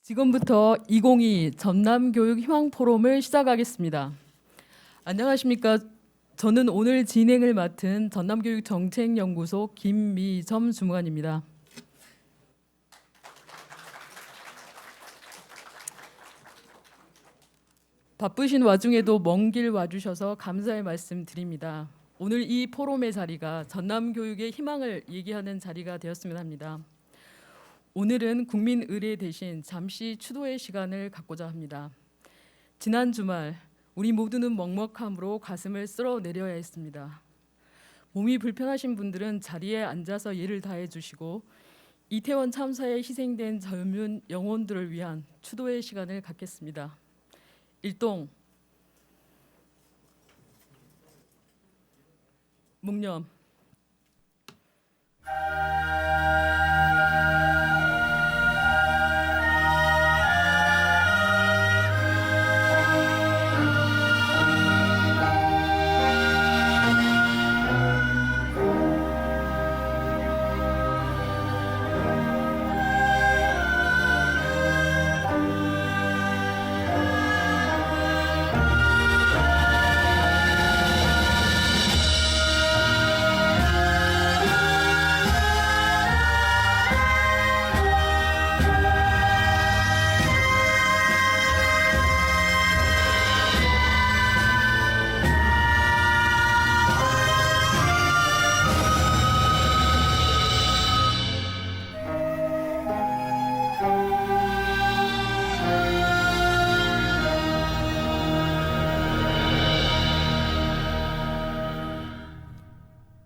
지금부터 2022 전남교육 희망 포럼을 시작하겠습니다. 안녕하십니까? 저는 오늘 진행을 맡은 전남교육정책연구소 김미점 주무관입니다. 바쁘신 와중에도 먼 길 와주셔서 감사의 말씀 드립니다. 오늘 이 포럼의 자리가 전남교육의 희망을 얘기하는 자리가 되었으면 합니다. 오늘은 국민 의례 대신 잠시 추도의 시간을 갖고자 합니다. 지난 주말 우리 모두는 먹먹함으로 가슴을 쓸어내려야 했습니다. 몸이 불편하신 분들은 자리에 앉아서 예를 다해 주시고 이태원 참사에 희생된 젊은 영혼들을 위한 추도의 시간을 갖겠습니다. 일동 묵념.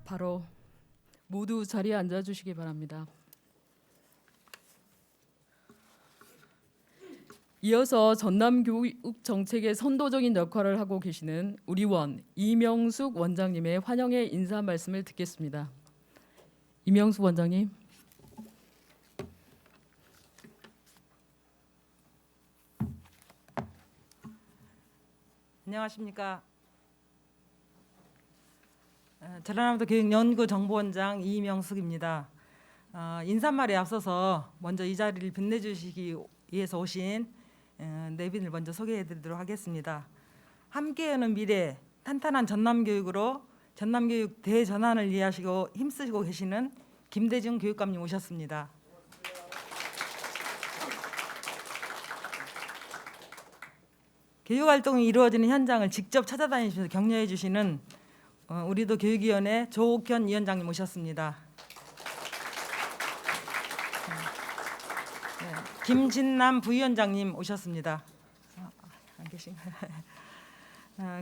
바로 모두 자리에 앉아주시기 바랍니다. 이어서 전남교육 정책의 선도적인 역할을 하고 계시는 우리 원 이명숙 원장님의 환영의 인사 말씀을 듣겠습니다. 이명숙 원장님. 안녕하십니까. 전라남도 교육연구정보원장 이명숙입니다. 인사말에 앞서서 먼저 이 자리를 빛내주시기 위해서 오신 네 분을 먼저 소개해드리도록 하겠습니다. 함께하는 미래, 탄탄한 전남교육으로 전남교육 대전환을 위하시고 힘쓰시고 계시는 김대중 교육감님 오셨습니다. 교육활동이 이루어지는 현장을 직접 찾아다니시면서 격려해 주시는 우리도 교육위원회 조옥현 위원장님 오셨습니다. 김진남 부위원장님 오셨습니다. 안 계신가요?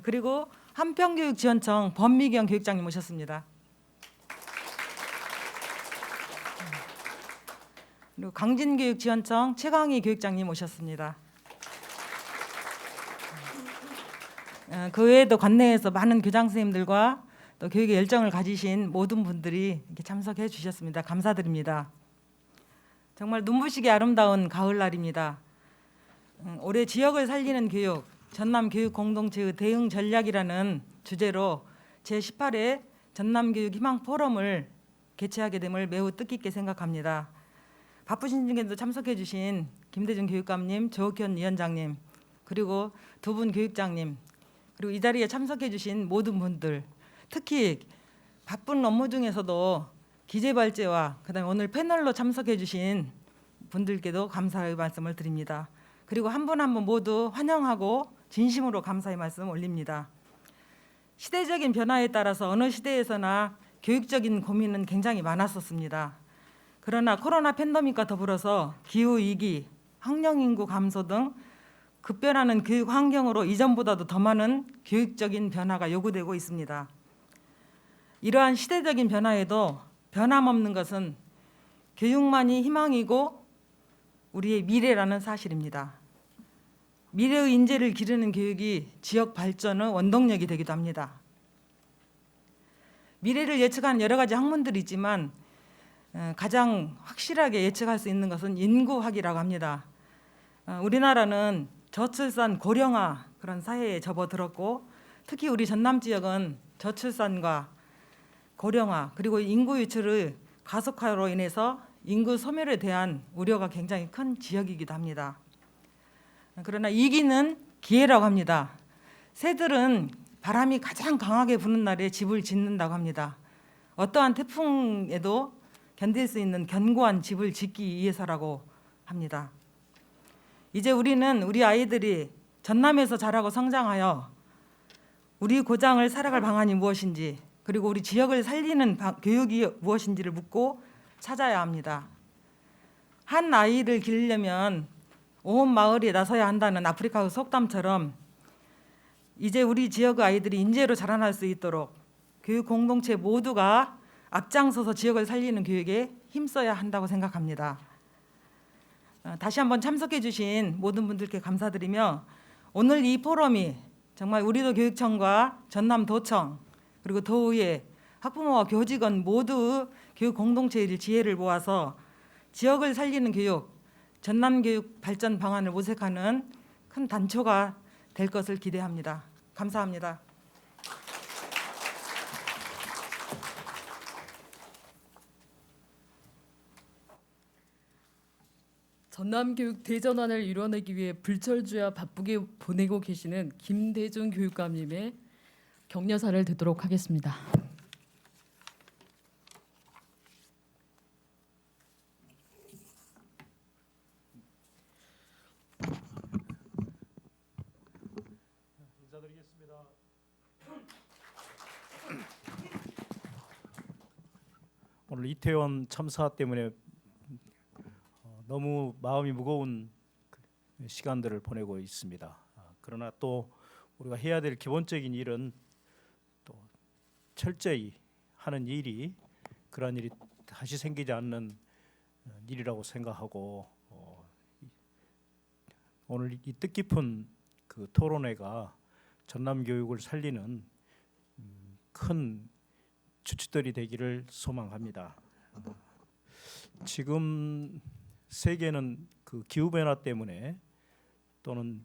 그리고 한평교육지원청 범미경 교육장님 오셨습니다. 그리고 강진교육지원청 최광희 교육장님 오셨습니다. 그 외에도 관내에서 많은 교장 선생님들과 또 교육에 열정을 가지신 모든 분들이 이렇게 참석해 주셨습니다. 감사드립니다. 정말 눈부시게 아름다운 가을날입니다. 올해 지역을 살리는 교육, 전남교육 공동체의 대응 전략이라는 주제로 제18회 전남교육 희망 포럼을 개최하게 됨을 매우 뜻깊게 생각합니다. 바쁘신 중에도 참석해 주신 김대중 교육감님, 조옥현 위원장님, 그리고 두 분 교육장님, 그리고 이 자리에 참석해 주신 모든 분들, 특히 바쁜 업무 중에서도 기재발제와 그다음에 오늘 패널로 참석해 주신 분들께도 감사의 말씀을 드립니다. 그리고 한 분 한 분 모두 환영하고 진심으로 감사의 말씀 올립니다. 시대적인 변화에 따라서 어느 시대에서나 교육적인 고민은 굉장히 많았었습니다. 그러나 코로나 팬데믹과 더불어서 기후위기, 학령인구 감소 등 급변하는 교육 환경으로 이전보다도 더 많은 교육적인 변화가 요구되고 있습니다. 이러한 시대적인 변화에도 변함없는 것은 교육만이 희망이고 우리의 미래라는 사실입니다. 미래의 인재를 기르는 교육이 지역 발전의 원동력이 되기도 합니다. 미래를 예측하는 여러 가지 학문들이 있지만 가장 확실하게 예측할 수 있는 것은 인구학이라고 합니다. 우리나라는 저출산 고령화 그런 사회에 접어들었고 특히 우리 전남 지역은 저출산과 고령화 그리고 인구 유출의 가속화로 인해서 인구 소멸에 대한 우려가 굉장히 큰 지역이기도 합니다. 그러나 이기는 기회라고 합니다. 새들은 바람이 가장 강하게 부는 날에 집을 짓는다고 합니다. 어떠한 태풍에도 견딜 수 있는 견고한 집을 짓기 위해서라고 합니다. 이제 우리는 우리 아이들이 전남에서 자라고 성장하여 우리 고장을 살아갈 방안이 무엇인지, 그리고 우리 지역을 살리는 교육이 무엇인지를 묻고 찾아야 합니다. 한 아이를 기르려면 온 마을이 나서야 한다는 아프리카의 속담처럼 이제 우리 지역의 아이들이 인재로 자라날 수 있도록 교육 공동체 모두가 앞장서서 지역을 살리는 교육에 힘써야 한다고 생각합니다. 다시 한번 참석해 주신 모든 분들께 감사드리며, 오늘 이 포럼이 정말 우리도 교육청과 전남도청 그리고 도의회, 학부모와 교직원 모두 교육 공동체의 지혜를 모아서 지역을 살리는 교육, 전남교육 발전 방안을 모색하는 큰 단초가 될 것을 기대합니다. 감사합니다. 전남교육 대전환을 이뤄내기 위해 불철주야 바쁘게 보내고 계시는 김대중 교육감님의 격려사를 듣도록 하겠습니다. 인사드리겠습니다. 오늘 이태원 참사 때문에 너무 마음이 무거운 시간들을 보내고 있습니다. 그러나 또 우리가 해야 될 기본적인 일은 또 철저히 하는 일이, 그러한 일이 다시 생기지 않는 일이라고 생각하고, 오늘 이 뜻깊은 그 토론회가 전남 교육을 살리는 큰 주축들이 되기를 소망합니다. 지금 세계는 그 기후 변화 때문에 또는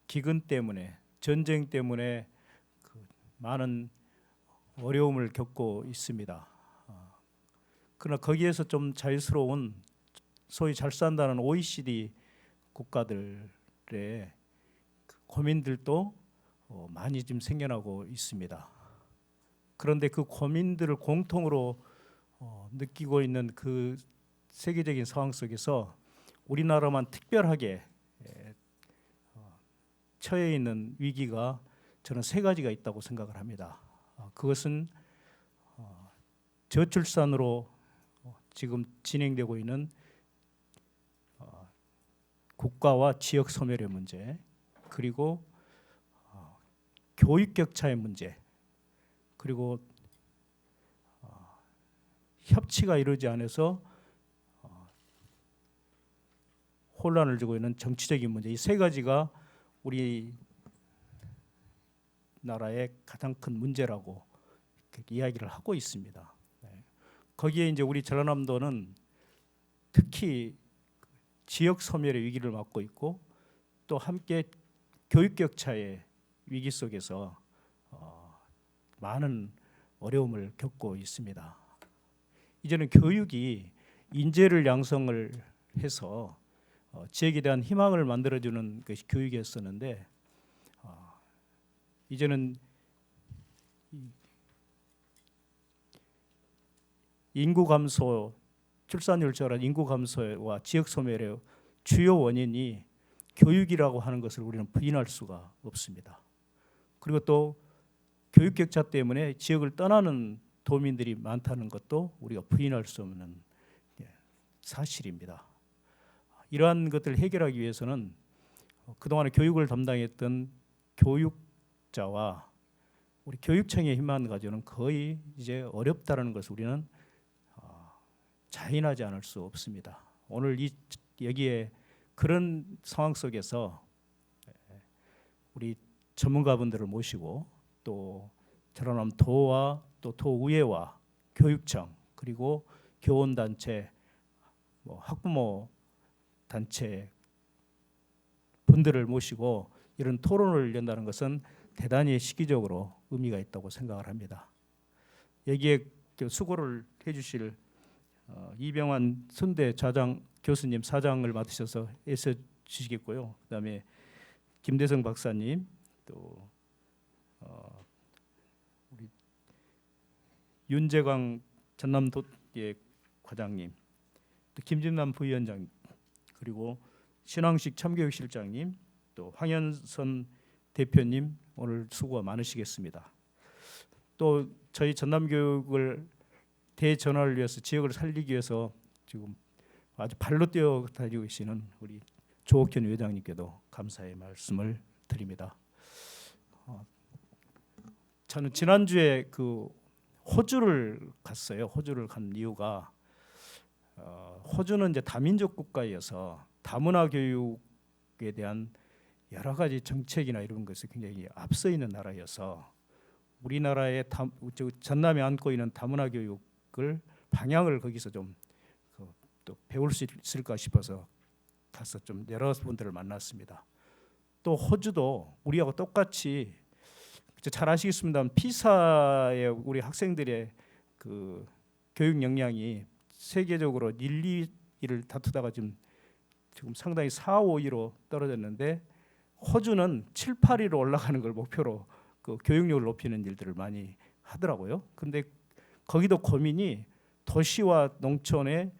기근 때문에, 전쟁 때문에 그 많은 어려움을 겪고 있습니다. 그러나 거기에서 좀 자유스러운, 소위 잘 산다는 OECD 국가들의 고민들도 많이 지금 생겨나고 있습니다. 그런데 그 고민들을 공통으로 느끼고 있는 그 세계적인 상황 속에서 우리나라만 특별하게 처해 있는 위기가 저는 세 가지가 있다고 생각을 합니다. 그것은 저출산으로 지금 진행되고 있는 국가와 지역 소멸의 문제, 그리고 교육 격차의 문제, 그리고 협치가 이루어지지 않아서 혼란을 주고 있는 정치적인 문제, 이 세 가지가 우리 나라의 가장 큰 문제라고 이야기를 하고 있습니다. 거기에 이제 우리 전라남도는 특히 지역 소멸의 위기를 맞고 있고, 또 함께 교육 격차의 위기 속에서 많은 어려움을 겪고 있습니다. 이제는 교육이 인재를 양성을 해서 지역에 대한 희망을 만들어주는 것이 교육이었었는데, 이제는 인구 감소, 출산율 저하는 인구 감소와 지역 소멸의 주요 원인이 교육이라고 하는 것을 우리는 부인할 수가 없습니다. 그리고 또 교육 격차 때문에 지역을 떠나는 도민들이 많다는 것도 우리가 부인할 수 없는 사실입니다. 이러한 것들을 해결하기 위해서는 그동안에 교육을 담당했던 교육자와 우리 교육청의 힘만 가지고는 거의 이제 어렵다는 것을 우리는 자인하지 않을 수 없습니다. 오늘 여기에 그런 상황 속에서 우리 전문가분들을 모시고, 또 전라남도와 또 도의회와 교육청, 그리고 교원단체, 학부모 단체 분들을 모시고 이런 토론을 연다는 것은 대단히 시기적으로 의미가 있다고 생각을 합니다. 여기에 수고를 해주실 이병환 순대 좌장 교수님, 사장을 맡으셔서 애써 주시겠고요. 그다음에 김대성 박사님, 또 우리 윤재광 전남도예 과장님, 또 김진남 부위원장, 그리고 신왕식 참교육실장님, 또 황현선 대표님, 오늘 수고가 많으시겠습니다. 또 저희 전남교육을 대전환을 위해서, 지역을 살리기 위해서 지금 아주 발로 뛰어다니고 계시는 우리 조옥현 회장님께도 감사의 말씀을 드립니다. 저는 지난주에 그 호주를 갔어요. 호주를 간 이유가 호주는 이제 다민족 국가여서 다문화 교육에 대한 여러 가지 정책이나 이런 것이 굉장히 앞서 있는 나라여서 우리나라의 전남에 안고 있는 다문화 교육을 방향을 거기서 좀 또 배울 수 있을까 싶어서 가서 좀 여러 분들을 만났습니다. 또 호주도 우리하고 똑같이 잘 아시겠습니다만 피사의 우리 학생들의 그 교육 역량이 세계적으로 1, 2위를 다투다가 지금 상당히 4, 5위로 떨어졌는데 호주는 7, 8위로 올라가는 걸 목표로 그 교육력을 높이는 일들을 많이 하더라고요. 근데 거기도 고민이 도시와 농촌의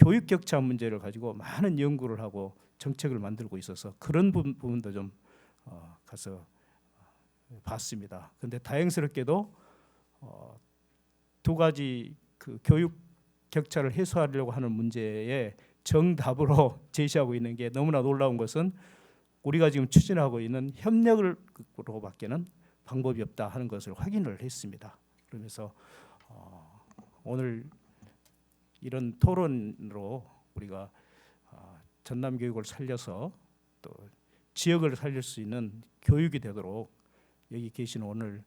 교육 격차 문제를 가지고 많은 연구를 하고 정책을 만들고 있어서 그런 부분도 좀 가서 봤습니다. 근데 다행스럽게도 두 가지 그 교육 격차를 해소하려고 하는 문제에 정답으로 제시하고 있는 게 너무나 놀라운 것은 우리가 지금 추진하고 있는 협력으로밖에는 방법이 없다 하는 것을 확인을 했습니다. 그러면서 오늘 이런 토론으로 우리가 전남 교육을 살려서 또 지역을 살릴 수 있는 교육이 되도록 여기 계신 오늘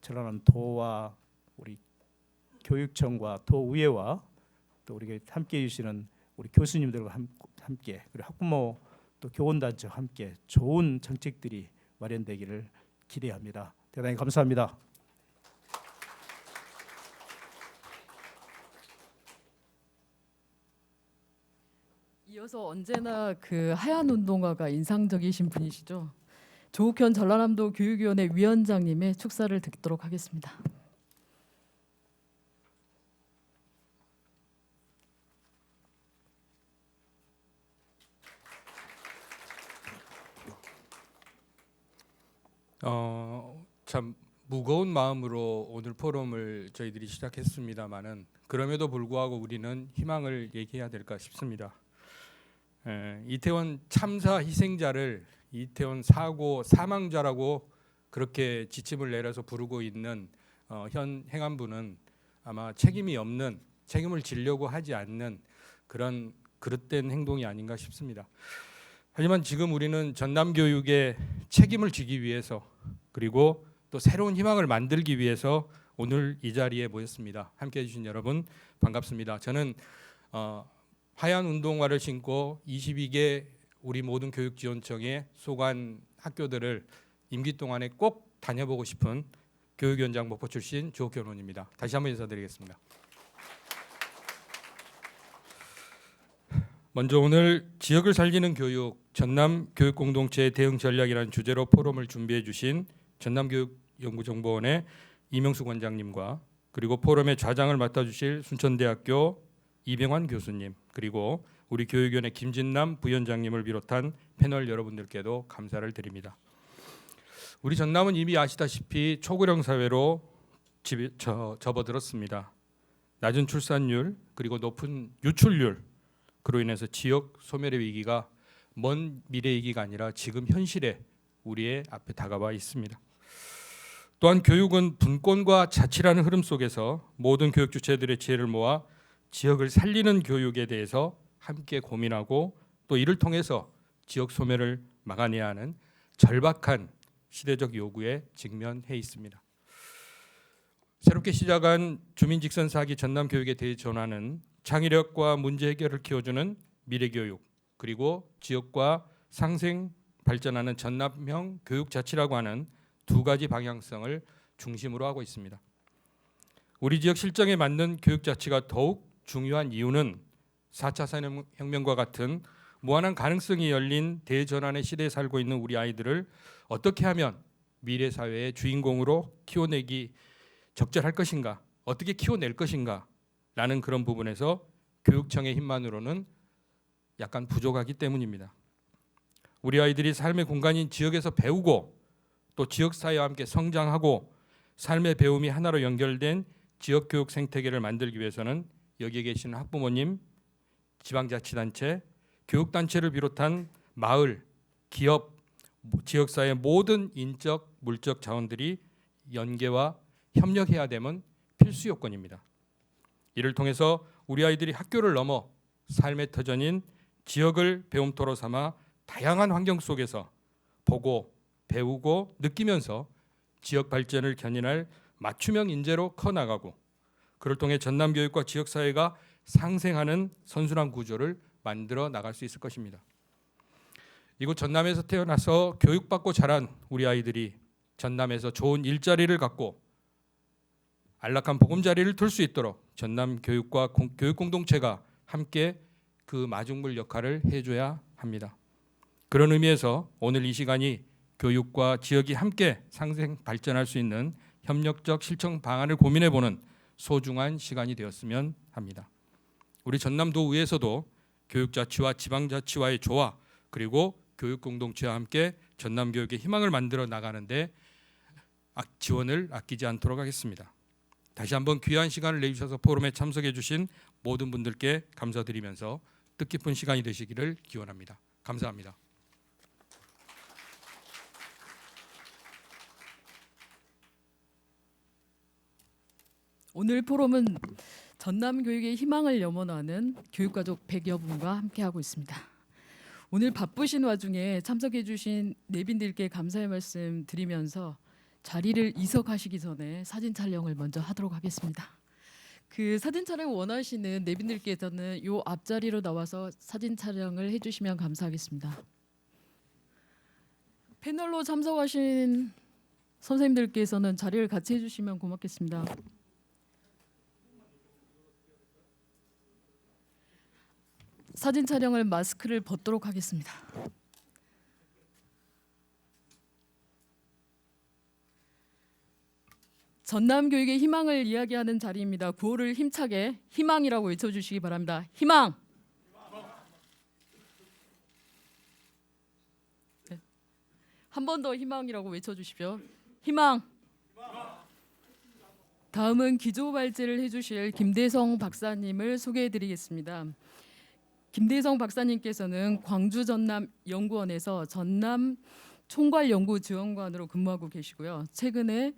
전남 도와 우리 교육청과 도의회와 또 우리가 함께해 주시는 우리 교수님들과 함께, 그리고 학부모 또 교원단체와 함께 좋은 정책들이 마련되기를 기대합니다. 대단히 감사합니다. 이어서 언제나 그 하얀 운동화가 인상적이신 분이시죠. 조욱현 전라남도 교육위원회 위원장님의 축사를 듣도록 하겠습니다. 참 무거운 마음으로 오늘 포럼을 저희들이 시작했습니다마는 그럼에도 불구하고 우리는 희망을 얘기해야 될까 싶습니다. 이태원 참사 희생자를 이태원 사고 사망자라고 그렇게 지침을 내려서 부르고 있는 현 행안부는 아마 책임이 없는, 책임을 지려고 하지 않는 그런 그릇된 행동이 아닌가 싶습니다. 하지만 지금 우리는 전남 교육의 책임을 지기 위해서, 그리고 또 새로운 희망을 만들기 위해서 오늘 이 자리에 모였습니다. 함께해 주신 여러분 반갑습니다. 저는 하얀 운동화를 신고 22개 우리 모든 교육지원청의 소관 학교들을 임기 동안에 꼭 다녀보고 싶은 교육위원장 목포 출신 조옥현 의원입니다. 다시 한번 인사드리겠습니다. 먼저 오늘 지역을 살리는 교육, 전남 교육공동체의 대응 전략이라는 주제로 포럼을 준비해 주신 전남교육연구정보원의 이명수 원장님과, 그리고 포럼의 좌장을 맡아주실 순천대학교 이병환 교수님, 그리고 우리 교육위원회 김진남 부위원장님을 비롯한 패널 여러분들께도 감사를 드립니다. 우리 전남은 이미 아시다시피 초고령 사회로 접어들었습니다. 낮은 출산율, 그리고 높은 유출률, 그로 인해서 지역 소멸의 위기가 먼 미래 위기가 아니라 지금 현실에 우리의 앞에 다가와 있습니다. 또한 교육은 분권과 자치라는 흐름 속에서 모든 교육 주체들의 지혜를 모아 지역을 살리는 교육에 대해서 함께 고민하고, 또 이를 통해서 지역 소멸을 막아내야 하는 절박한 시대적 요구에 직면해 있습니다. 새롭게 시작한 주민직선 4기 전남교육에 대해 전하는 창의력과 문제 해결을 키워주는 미래교육, 그리고 지역과 상생 발전하는 전남형 교육자치라고 하는 두 가지 방향성을 중심으로 하고 있습니다. 우리 지역 실정에 맞는 교육자치가 더욱 중요한 이유는 4차 산업혁명과 같은 무한한 가능성이 열린 대전환의 시대에 살고 있는 우리 아이들을 어떻게 하면 미래 사회의 주인공으로 키워내기 적절할 것인가, 어떻게 키워낼 것인가 라는 그런 부분에서 교육청의 힘만으로는 약간 부족하기 때문입니다. 우리 아이들이 삶의 공간인 지역에서 배우고 또 지역사회와 함께 성장하고 삶의 배움이 하나로 연결된 지역교육 생태계를 만들기 위해서는 여기에 계시는 학부모님, 지방자치단체, 교육단체를 비롯한 마을, 기업, 지역사회 모든 인적, 물적 자원들이 연계와 협력해야 되면 필수 요건입니다. 이를 통해서 우리 아이들이 학교를 넘어 삶의 터전인 지역을 배움터로 삼아 다양한 환경 속에서 보고 배우고 느끼면서 지역 발전을 견인할 맞춤형 인재로 커나가고 그를 통해 전남교육과 지역사회가 상생하는 선순환 구조를 만들어 나갈 수 있을 것입니다. 이곳 전남에서 태어나서 교육받고 자란 우리 아이들이 전남에서 좋은 일자리를 갖고 안락한 보금자리를 둘 수 있도록 전남 교육과 교육 공동체가 함께 그 마중물 역할을 해줘야 합니다. 그런 의미에서 오늘 이 시간이 교육과 지역이 함께 상생 발전할 수 있는 협력적 실천 방안을 고민해보는 소중한 시간이 되었으면 합니다. 우리 전남도의회에서도 교육자치와 지방자치와의 조화 그리고 교육공동체와 함께 전남교육의 희망을 만들어 나가는데 지원을 아끼지 않도록 하겠습니다. 다시 한번 귀한 시간을 내주셔서 포럼에 참석해 주신 모든 분들께 감사드리면서 뜻깊은 시간이 되시기를 기원합니다. 감사합니다. 오늘 포럼은 전남교육의 희망을 염원하는 교육가족 100여 분과 함께하고 있습니다. 오늘 바쁘신 와중에 참석해 주신 내빈들께 감사의 말씀 드리면서 자리를 이석하시기 전에 사진 촬영을 먼저 하도록 하겠습니다. 그 사진 촬영 원하시는 내빈들께서는 요 앞자리로 나와서 사진 촬영을 해주시면 감사하겠습니다. 패널로 참석하신 선생님들께서는 자리를 같이 해주시면 고맙겠습니다. 사진 촬영을 마스크를 벗도록 하겠습니다. 전남교육의 희망을 이야기하는 자리입니다. 구호를 힘차게 희망이라고 외쳐주시기 바랍니다. 희망! 네. 한 번 더 희망이라고 외쳐주십시오. 희망! 다음은 기조발제를 해주실 김대성 박사님을 소개해드리겠습니다. 김대성 박사님께서는 광주 전남 연구원에서 전남 총괄연구지원관으로 근무하고 계시고요. 최근에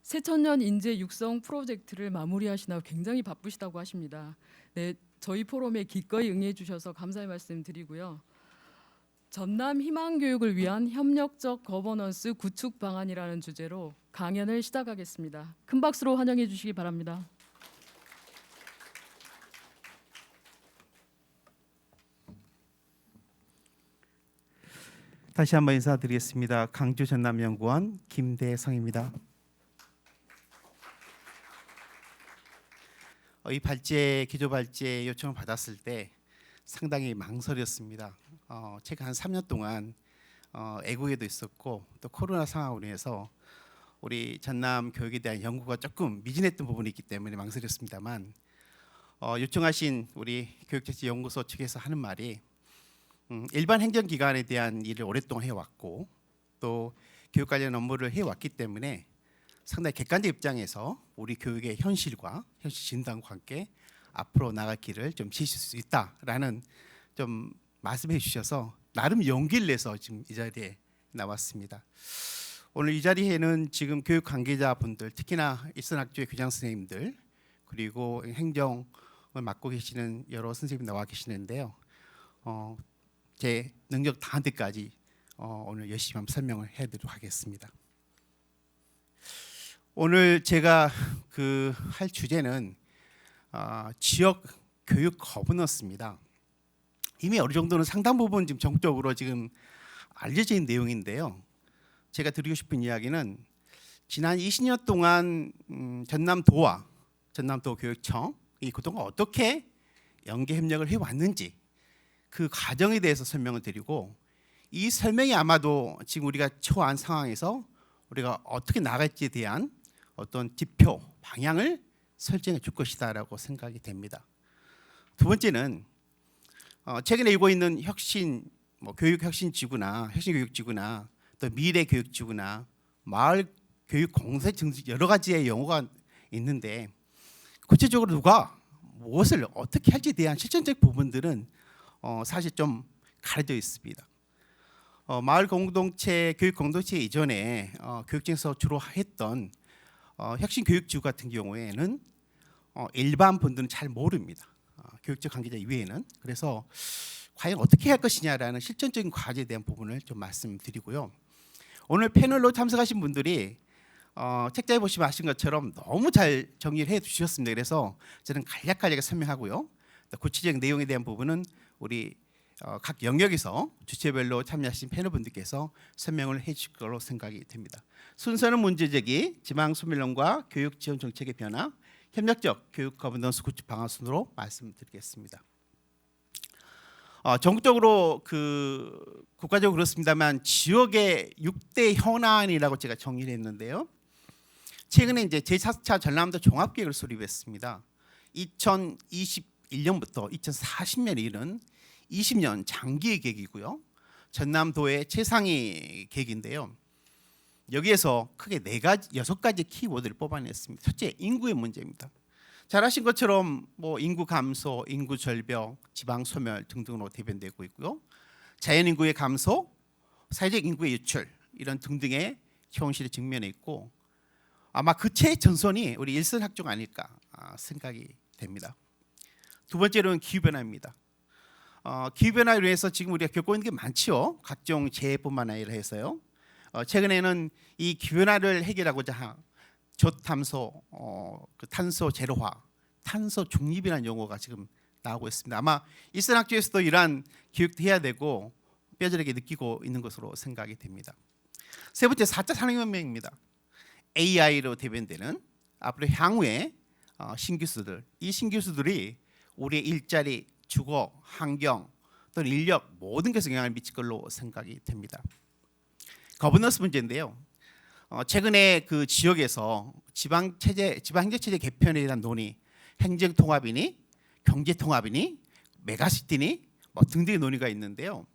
새천년 인재 육성 프로젝트를 마무리하시나 굉장히 바쁘시다고 하십니다. 네, 저희 포럼에 기꺼이 응해 주셔서 감사의 말씀 드리고요. 전남 희망 교육을 위한 협력적 거버넌스 구축 방안이라는 주제로 강연을 시작하겠습니다. 큰 박수로 환영해 주시기 바랍니다. 다시 한번 인사드리겠습니다. 강주 전남연구원 김대성입니다. 이 발제 기조 발제 요청을 받았을 때 상당히 망설였습니다. 최근 한 3년 동안 애국에도 있었고 또 코로나 상황으로 인해서 우리 전남 교육에 대한 연구가 조금 미진했던 부분이 있기 때문에 망설였습니다만 요청하신 우리 교육자치연구소 측에서 하는 말이 일반 행정기관에 대한 일을 오랫동안 해왔고 또 교육 관련 업무를 해왔기 때문에 상당히 객관적 입장에서 우리 교육의 현실과 현실 진단과 함께 앞으로 나갈 길을 좀 지실 수 있다라는 좀 말씀해 주셔서 나름 용기를 내서 지금 이 자리에 나왔습니다. 오늘 이 자리에는 지금 교육 관계자분들, 특히나 일선학교의 교장 선생님들 그리고 행정을 맡고 계시는 여러 선생님이 나와 계시는데요. 제 능력 다한 데까지 오늘 열심히 한번 설명을 해드리도록 하겠습니다. 오늘 제가 할 주제는 지역 교육 거버넌스입니다. 이미 어느 정도는 상당 부분 지금 정적으로 지금 알려져 있는 내용인데요. 제가 드리고 싶은 이야기는 지난 20년 동안 전남도와 전남도 교육청이 그동안 어떻게 연계 협력을 해왔는지 그 과정에 대해서 설명을 드리고 이 설명이 아마도 지금 우리가 처한 상황에서 우리가 어떻게 나갈지에 대한 어떤 지표, 방향을 설정해 줄 것이다라고 생각이 됩니다. 두 번째는 최근에 일고 있는 교육혁신지구나 혁신교육지구나 또 미래교육지구나 마을교육공사 등 여러 가지의 용어가 있는데 구체적으로 누가 무엇을 어떻게 할지에 대한 실천적 부분들은 사실 좀 가려져 있습니다. 마을 공동체, 교육 공동체 이전에 교육청에서 주로 했던 혁신교육지구 같은 경우에는 일반 분들은 잘 모릅니다. 교육적 관계자 이외에는. 그래서 과연 어떻게 할 것이냐라는 실천적인 과제에 대한 부분을 좀 말씀드리고요. 오늘 패널로 참석하신 분들이 책자에 보시면 아신 것처럼 너무 잘 정리를 해주셨습니다. 그래서 저는 간략하게 설명하고요. 구체적인 내용에 대한 부분은 우리 각 영역에서 주체별로 참여하신 패널분들께서 설명을 해주실 거로 생각이 됩니다. 순서는 문제제기, 지방소멸론과 교육지원 정책의 변화, 협력적 교육 거버넌스 구축 방안 순으로 말씀드리겠습니다. 전국적으로 국가적으로 그렇습니다만 지역의 6대 현안이라고 제가 정리를 했는데요. 최근에 이제 제4차 전남도 종합계획을 수립했습니다. 2021년부터 2040년에 이른 20년 장기 계획이고요. 전남도의 최상위 계획인데요. 여기에서 크게 6가지 키워드를 뽑아냈습니다. 첫째, 인구의 문제입니다. 잘 아신 것처럼 인구 감소, 인구 절벽, 지방 소멸 등등으로 대변되고 있고요. 자연 인구의 감소, 사회적 인구의 유출 이런 등등의 현실에 직면해 있고 아마 그 최전선이 우리 일선학종 아닐까 생각이 됩니다. 두 번째로는 기후 변화입니다. 기후 변화로 인해서 지금 우리가 겪고 있는 게 많지요. 각종 재해뿐만 아니라 해서요. 최근에는 이 기후 변화를 해결하고자 저탄소, 탄소 제로화, 탄소 중립이라는 용어가 지금 나오고 있습니다. 아마 일선학교에서도 이러한 교육도 해야 되고 뼈저리게 느끼고 있는 것으로 생각이 됩니다. 세 번째, 4차 산업혁명입니다. AI로 대변되는 앞으로 향후에 신기술들, 이 신기술들이 우리의 일자리, 주거, 환경 또는 인력 모든 것에 영향을 미칠 걸로 생각이 됩니다. 거버넌스 문제인데요. 최근에 그 지역에서 지방행정체제 개편에 대한 논의, 행정통합이니 경제통합이니 메가시티니 등등의 논의가 있는데요.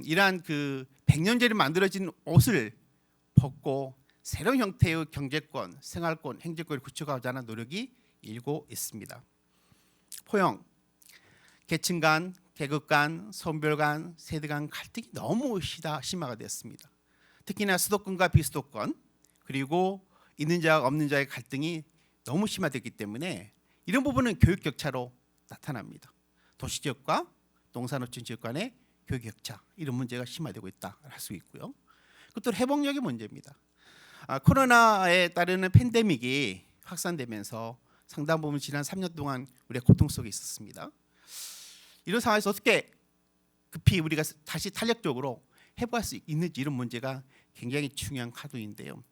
이러한 100년 전에 만들어진 옷을 벗고 새로운 형태의 경제권, 생활권, 행정권을 구축하고자 하는 노력이 일고 있습니다. 포용, 계층 간, 계급 간, 성별 간, 세대 간 갈등이 너무 심화가 됐습니다. 특히나 수도권과 비수도권 그리고 있는 자와 없는 자의 갈등이 너무 심화됐기 때문에 이런 부분은 교육 격차로 나타납니다. 도시 지역과 농산어촌 지역 간의 교육 격차 이런 문제가 심화되고 있다 할 수 있고요. 그것도 회복력의 문제입니다. 코로나에 따르는 팬데믹이 확산되면서 상당 부분 지난 3년 동안 우리가 고통 속에 있었습니다. 이런 상황에서 어떻게 급히 우리가 다시 탄력적으로 회복할 수 있는지 이런 문제가 굉장히 중요한 화두인데요.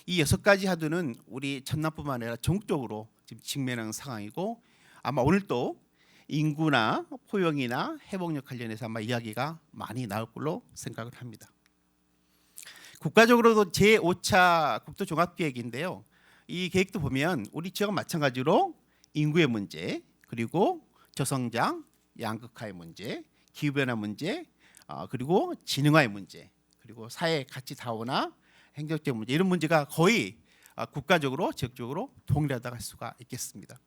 이 6가지 화두는 우리 전남뿐만 아니라 전국적으로 지금 직면하는 상황이고 아마 오늘 또 인구나 포용이나 회복력 관련해서 아마 이야기가 많이 나올 걸로 생각을 합니다. 국가적으로도 제5차 국토종합계획인데요. 이 계획도 보면 우리 지역은 마찬가지로 인구의 문제 그리고 저성장, 양극화의 문제, 기후변화 문제 그리고 지능화의 문제 그리고 사회 가치 다원화, 행정적 문제 이런 문제가 거의 국가적으로 지역적으로 동일하다고 할 수가 있겠습니다.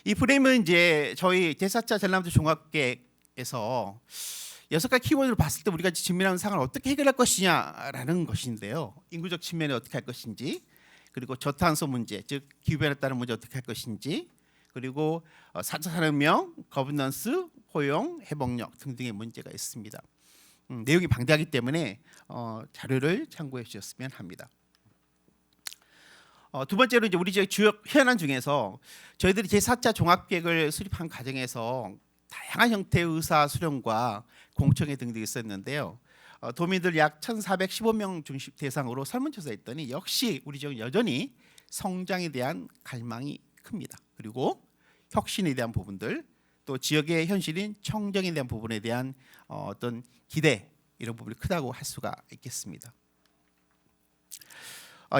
이 프레임은 이제 저희 제4차 전남도 종합계획에서 6가지 키워드를 봤을 때 우리가 직면하는 상황을 어떻게 해결할 것이냐라는 것인데요. 인구적 측면에 어떻게 할 것인지 그리고 저탄소 문제 즉 기후변화에 따른 문제 어떻게 할 것인지 그리고 4차 산업혁명, 거버넌스, 포용, 회복력 등등의 문제가 있습니다. 내용이 방대하기 때문에 자료를 참고해 주셨으면 합니다. 두 번째로 이제 우리 지역 주요 현안 중에서 저희들이 제4차 종합계획을 수립한 과정에서 다양한 형태의 의사 수렴과 공청회 등등이 있었는데요. 도민들 약 1,415명 중심 대상으로 설문조사했더니 역시 우리 지역은 여전히 성장에 대한 갈망이 큽니다. 그리고 혁신에 대한 부분들 또 지역의 현실인 청정에 대한 부분에 대한 어떤 기대 이런 부분이 크다고 할 수가 있겠습니다.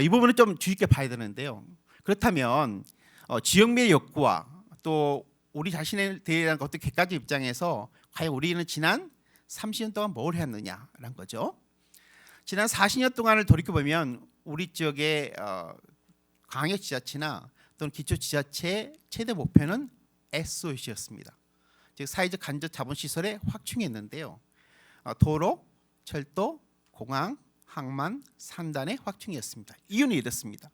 이 부분은 좀 주의 깊게 봐야 되는데요. 그렇다면 지역미의 욕구와 또 우리 자신에 대한 어떤 객관적 입장에서 과연 우리는 지난 30년 동안 뭘 했느냐라는 거죠. 지난 40년 동안을 돌이켜보면 우리 지역의 광역지자체나 또는 기초지자체의 최대 목표는 SOC였습니다. 즉 사회적 간접 자본시설의 확충이었는데요. 도로, 철도, 공항, 항만, 산단의 확충이었습니다. 이유는 이렇습니다.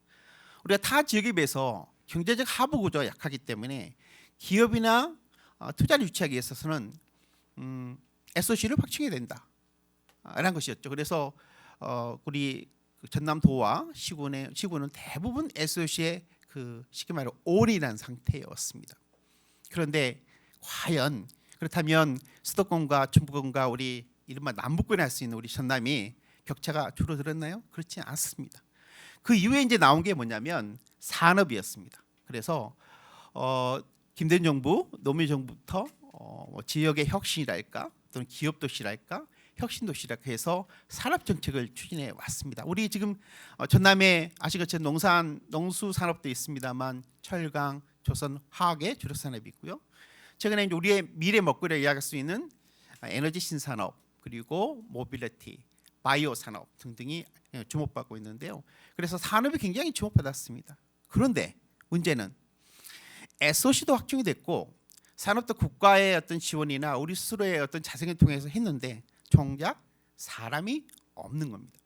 우리가 타 지역에 비해서 경제적 하부 구조가 약하기 때문에 기업이나 투자를 유치하기 위해서는 SOC를 확충해야 된다라는 것이었죠. 그래서 우리 전남도와 시군은 대부분 SOC에 쉽게 말해 올인한 상태였습니다. 그런데 과연 그렇다면 수도권과 중부권과 우리 이른바 남북권에 할 수 있는 우리 전남이 격차가 줄어들었나요? 그렇지 않습니다. 그 이후에 이제 나온 게 뭐냐면 산업이었습니다. 그래서 김대중 정부, 노무현 정부부터 지역의 혁신이랄까 또는 기업 도시랄까 혁신 도시랄까 해서 산업 정책을 추진해 왔습니다. 우리 지금 전남에 아시는 것처럼 농수 산업도 있습니다만 철강, 조선, 화학의 주력 산업이 있고요. 최근에 이제 우리의 미래 먹거리를 이야기할 수 있는 에너지 신산업 그리고 모빌리티, 바이오 산업 등등이 주목받고 있는데요. 그래서 산업이 굉장히 주목받았습니다. 그런데 문제는 SOC도 확충이 됐고 산업도 국가의 어떤 지원이나 우리 스스로의 어떤 자생을 통해서 했는데 정작 사람이 없는 겁니다.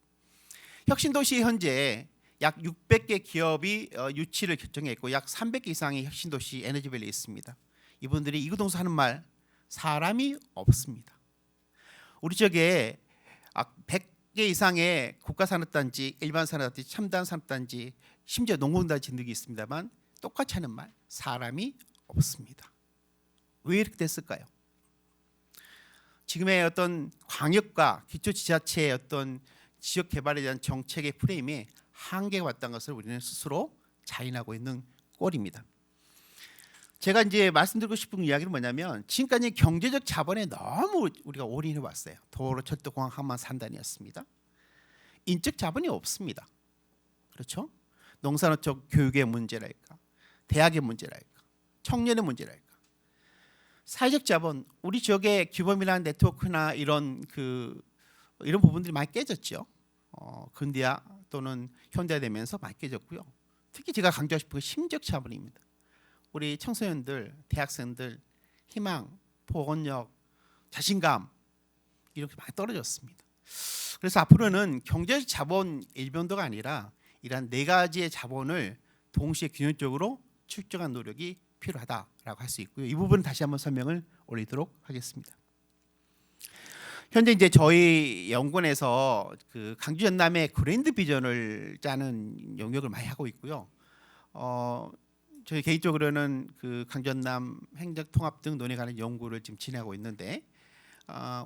혁신도시 현재 약 600개 기업이 유치를 결정했고 약 300개 이상의 혁신도시 에너지밸리에 있습니다. 이분들이 이구동성 하는 말 사람이 없습니다. 우리 지역에 100개 이상의 국가산업단지, 일반산업단지, 첨단산업단지, 심지어 농공단지 등이 있습니다만 똑같이 하는 말 사람이 없습니다. 왜 이렇게 됐을까요? 지금의 어떤 광역과 기초지자체의 어떤 지역 개발에 대한 정책의 프레임에 한계가 왔다는 것을 우리는 스스로 자인하고 있는 꼴입니다. 제가 이제 말씀드리고 싶은 이야기는 뭐냐면 지금까지 경제적 자본에 너무 우리가 올인해 왔어요. 도로, 철도, 공항, 항만, 산단이었습니다. 인적 자본이 없습니다. 그렇죠? 농산업적 교육의 문제랄까, 대학의 문제랄까, 청년의 문제랄까. 사회적 자본, 우리 지역의 규범이나 네트워크나 이런 부분들이 많이 깨졌죠. 근대화 또는 현대화되면서 많이 깨졌고요. 특히 제가 강조하고 싶은 건 심적 자본입니다. 우리 청소년들, 대학생들 희망, 보건력, 자신감 이렇게 많이 떨어졌습니다. 그래서 앞으로는 경제적 자본 일변도가 아니라 이러한 네 가지의 자본을 동시에 균형적으로 축적한 노력이 필요하다라고 할 수 있고요. 이 부분은 다시 한번 설명을 올리도록 하겠습니다. 현재 이제 저희 연구원에서 강주 전남의 그랜드 비전을 짜는 영역을 많이 하고 있고요. 저희 개인적으로는 강주 전남 행정 통합 등 논의에 관한 연구를 지금 진행하고 있는데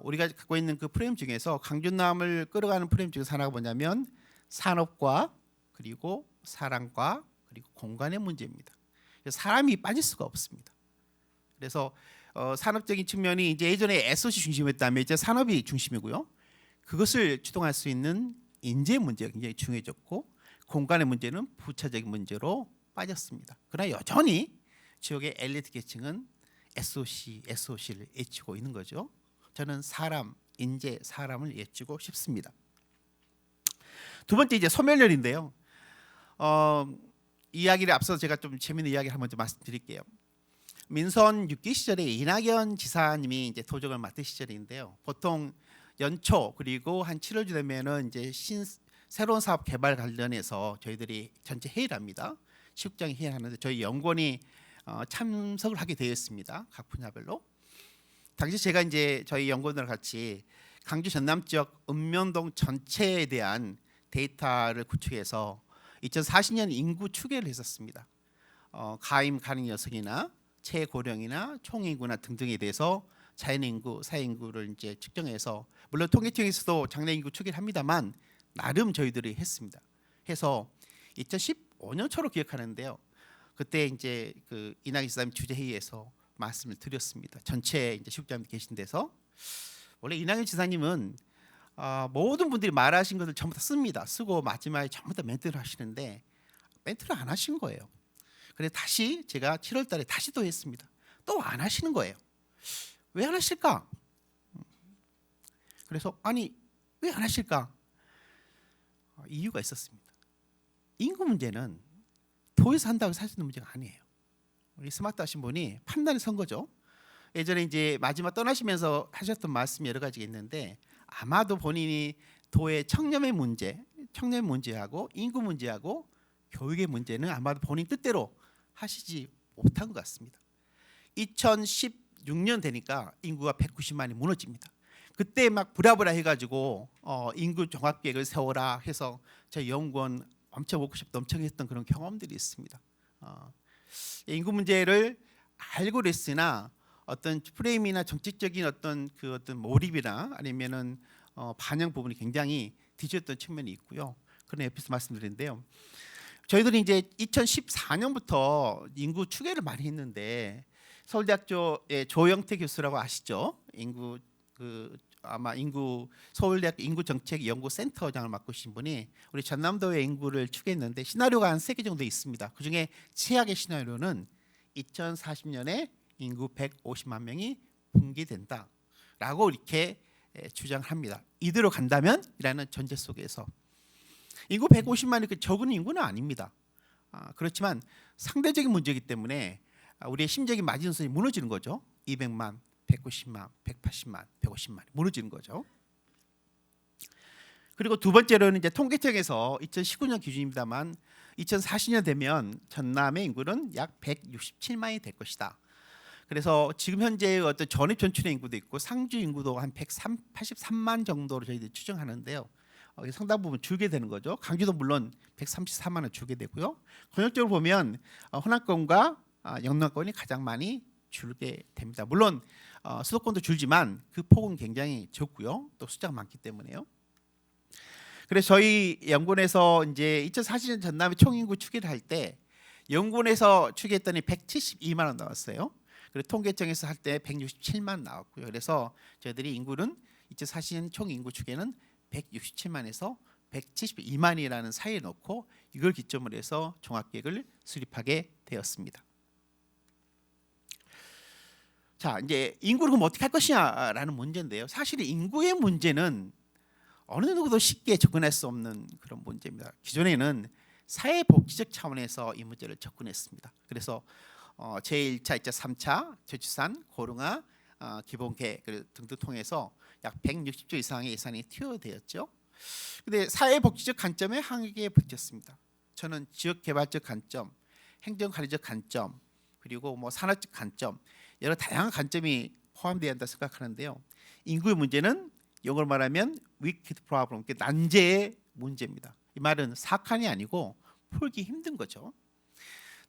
우리가 갖고 있는 그 프레임 중에서 강주 전남을 끌어가는 프레임 중에서 하나가 뭐냐면 산업과 그리고 사람과 그리고 공간의 문제입니다. 사람이 빠질 수가 없습니다. 그래서 산업적인 측면이 이제 예전에 SOC 중심이었다면 이제 산업이 중심이고요. 그것을 주동할 수 있는 인재 문제가 굉장히 중요해졌고 공간의 문제는 부차적인 문제로 빠졌습니다. 그러나 여전히 지역의 엘리트 계층은 SOC를 외치고 있는 거죠. 저는 인재, 사람을 외치고 싶습니다. 두 번째 이제 소멸열인데요. 이야기를 앞서 제가 좀 재미있는 이야기를 한번 좀 말씀드릴게요. 민선 6기 시절에 이낙연 지사님이 이제 도정을 맡은 시절인데요. 보통 연초 그리고 한 7월쯤 되면은 이제 새로운 사업 개발 관련해서 저희들이 전체 회의를 합니다. 시국장이 회의를 하는데 저희 연구원이 참석을 하게 되었습니다. 각 분야별로. 당시 제가 이제 저희 연구원들과 같이 강주 전남 지역 읍면동 전체에 대한 데이터를 구축해서 2040년 인구 추계를 했었습니다. 가임 가능 여성이나 최고령이나 총인구나 등등에 대해서 자연인구, 사회인구를 이제 측정해서 물론 통계청에서도 장래인구 추계를 합니다만 나름 저희들이 했습니다. 해서 2015년 초로 기억하는데요. 그때 이제 이낙연 지사님 주재 회의에서 말씀을 드렸습니다. 전체 이제 시국장님 계신 데서 원래 이낙연 지사님은 모든 분들이 말하신 것을 전부 다 씁니다. 쓰고 마지막에 전부 다 멘트를 하시는데 멘트를 안 하신 거예요. 그래서 다시 제가 7월달에 다시 또 했습니다. 또 안 하시는 거예요. 왜 안 하실까? 그래서 아니 왜 안 하실까? 이유가 있었습니다. 인구 문제는 도에서 한다고 해서 할 수 있는 문제가 아니에요. 우리 스마트 하신 분이 판단을 선 거죠. 예전에 이제 마지막 떠나시면서 하셨던 말씀이 여러 가지가 있는데 아마도 본인이 도의 청렴의 문제하고 인구 문제하고 교육의 문제는 아마도 본인 뜻대로 하시지 못한 것 같습니다. 2016년 되니까 인구가 190만이 무너집니다. 그때 막 부랴부랴 해가지고 인구 종합계획을 세워라 해서 저희 연구원 엄청 워크숍도 엄청 했던 그런 경험들이 있습니다. 인구 문제를 알고 그랬으나 어떤 프레임이나 정책적인 어떤 몰입이나 아니면은 반영 부분이 굉장히 뒤졌던 측면이 있고요. 그런 에피소드 말씀드리는데요. 저희들이 이제 2014년부터 인구 추계를 많이 했는데 서울대학교의 조영태 교수라고 아시죠? 서울대학교 인구정책연구센터장을 맡고 계신 분이 우리 전남도의 인구를 추계했는데 시나리오가 한 3개 정도 있습니다. 그중에 최악의 시나리오는 2040년에 인구 150만 명이 붕괴된다라고 이렇게 주장을 합니다. 이대로 간다면 이라는 전제 속에서 인구 150만이 그 적은 인구는 아닙니다. 그렇지만 상대적인 문제이기 때문에 우리의 심적인 마지노선이 무너지는 거죠. 200만, 190만, 180만, 150만 무너지는 거죠. 그리고 두 번째로는 이제 통계청에서 2019년 기준입니다만 2040년 되면 전남의 인구는 약 167만이 될 것이다. 그래서 지금 현재의 어떤 전입 전출의 인구도 있고 상주 인구도 한 183만 정도로 저희들이 추정하는데요. 상당 부분 줄게 되는 거죠. 강주도 물론 134만을 줄게 되고요. 권역적으로 보면 호남권과 영남권이 가장 많이 줄게 됩니다. 물론 수도권도 줄지만 그 폭은 굉장히 적고요. 또 숫자가 많기 때문에요. 그래서 저희 연구원에서 이제 2040년 전남의 총인구 추계를 할 때 연구원에서 추계했더니 172만 원 나왔어요. 그리고 통계청에서 할 때 167만 나왔고요. 그래서 저희들이 인구는 2040년 총인구 추계는 167만에서 172만이라는 사이에 놓고 이걸 기점으로 해서 종합계획을 수립하게 되었습니다. 자, 이제 인구를 그럼 어떻게 할 것이냐라는 문제인데요. 사실 인구의 문제는 어느 누구도 쉽게 접근할 수 없는 그런 문제입니다. 기존에는 사회복지적 차원에서 이 문제를 접근했습니다. 그래서 제1차, 2차, 3차 저출산, 고령화, 기본계획 등등 통해서 약 160조 이상의 예산이 투여되었죠. 근데 사회복지적 관점에 한계에 부딪혔습니다. 저는 지역개발적 관점, 행정관리적 관점, 그리고 뭐 산업적 관점 여러 다양한 관점이 포함되어야 한다 생각하는데요. 인구의 문제는 영어로 말하면 wicked problem, 난제의 문제입니다. 이 말은 사칸이 아니고 풀기 힘든 거죠.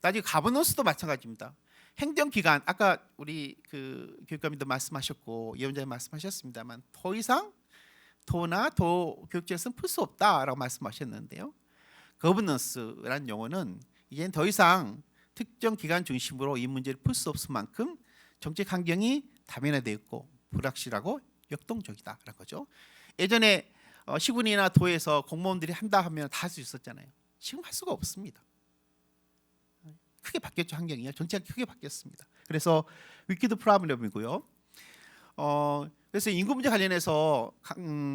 나중에 가버넌스도 마찬가지입니다. 행정기관 아까 우리 교육감님도 말씀하셨고 위원장님 말씀하셨습니다만 더 이상 도나 도 교육청에서는 풀 수 없다라고 말씀하셨는데요. 거버넌스라는 용어는 이제는 더 이상 특정 기관 중심으로 이 문제를 풀 수 없을 만큼 정책 환경이 다변화되어 있고 불확실하고 역동적이다라는 거죠. 예전에 시군이나 도에서 공무원들이 한다 하면 다 할 수 있었잖아요. 지금 할 수가 없습니다. 크게 바뀌었죠. 환경이요. 정치가 크게 바뀌었습니다. 그래서 위키드 프로블럼이고요. 그래서 인구 문제 관련해서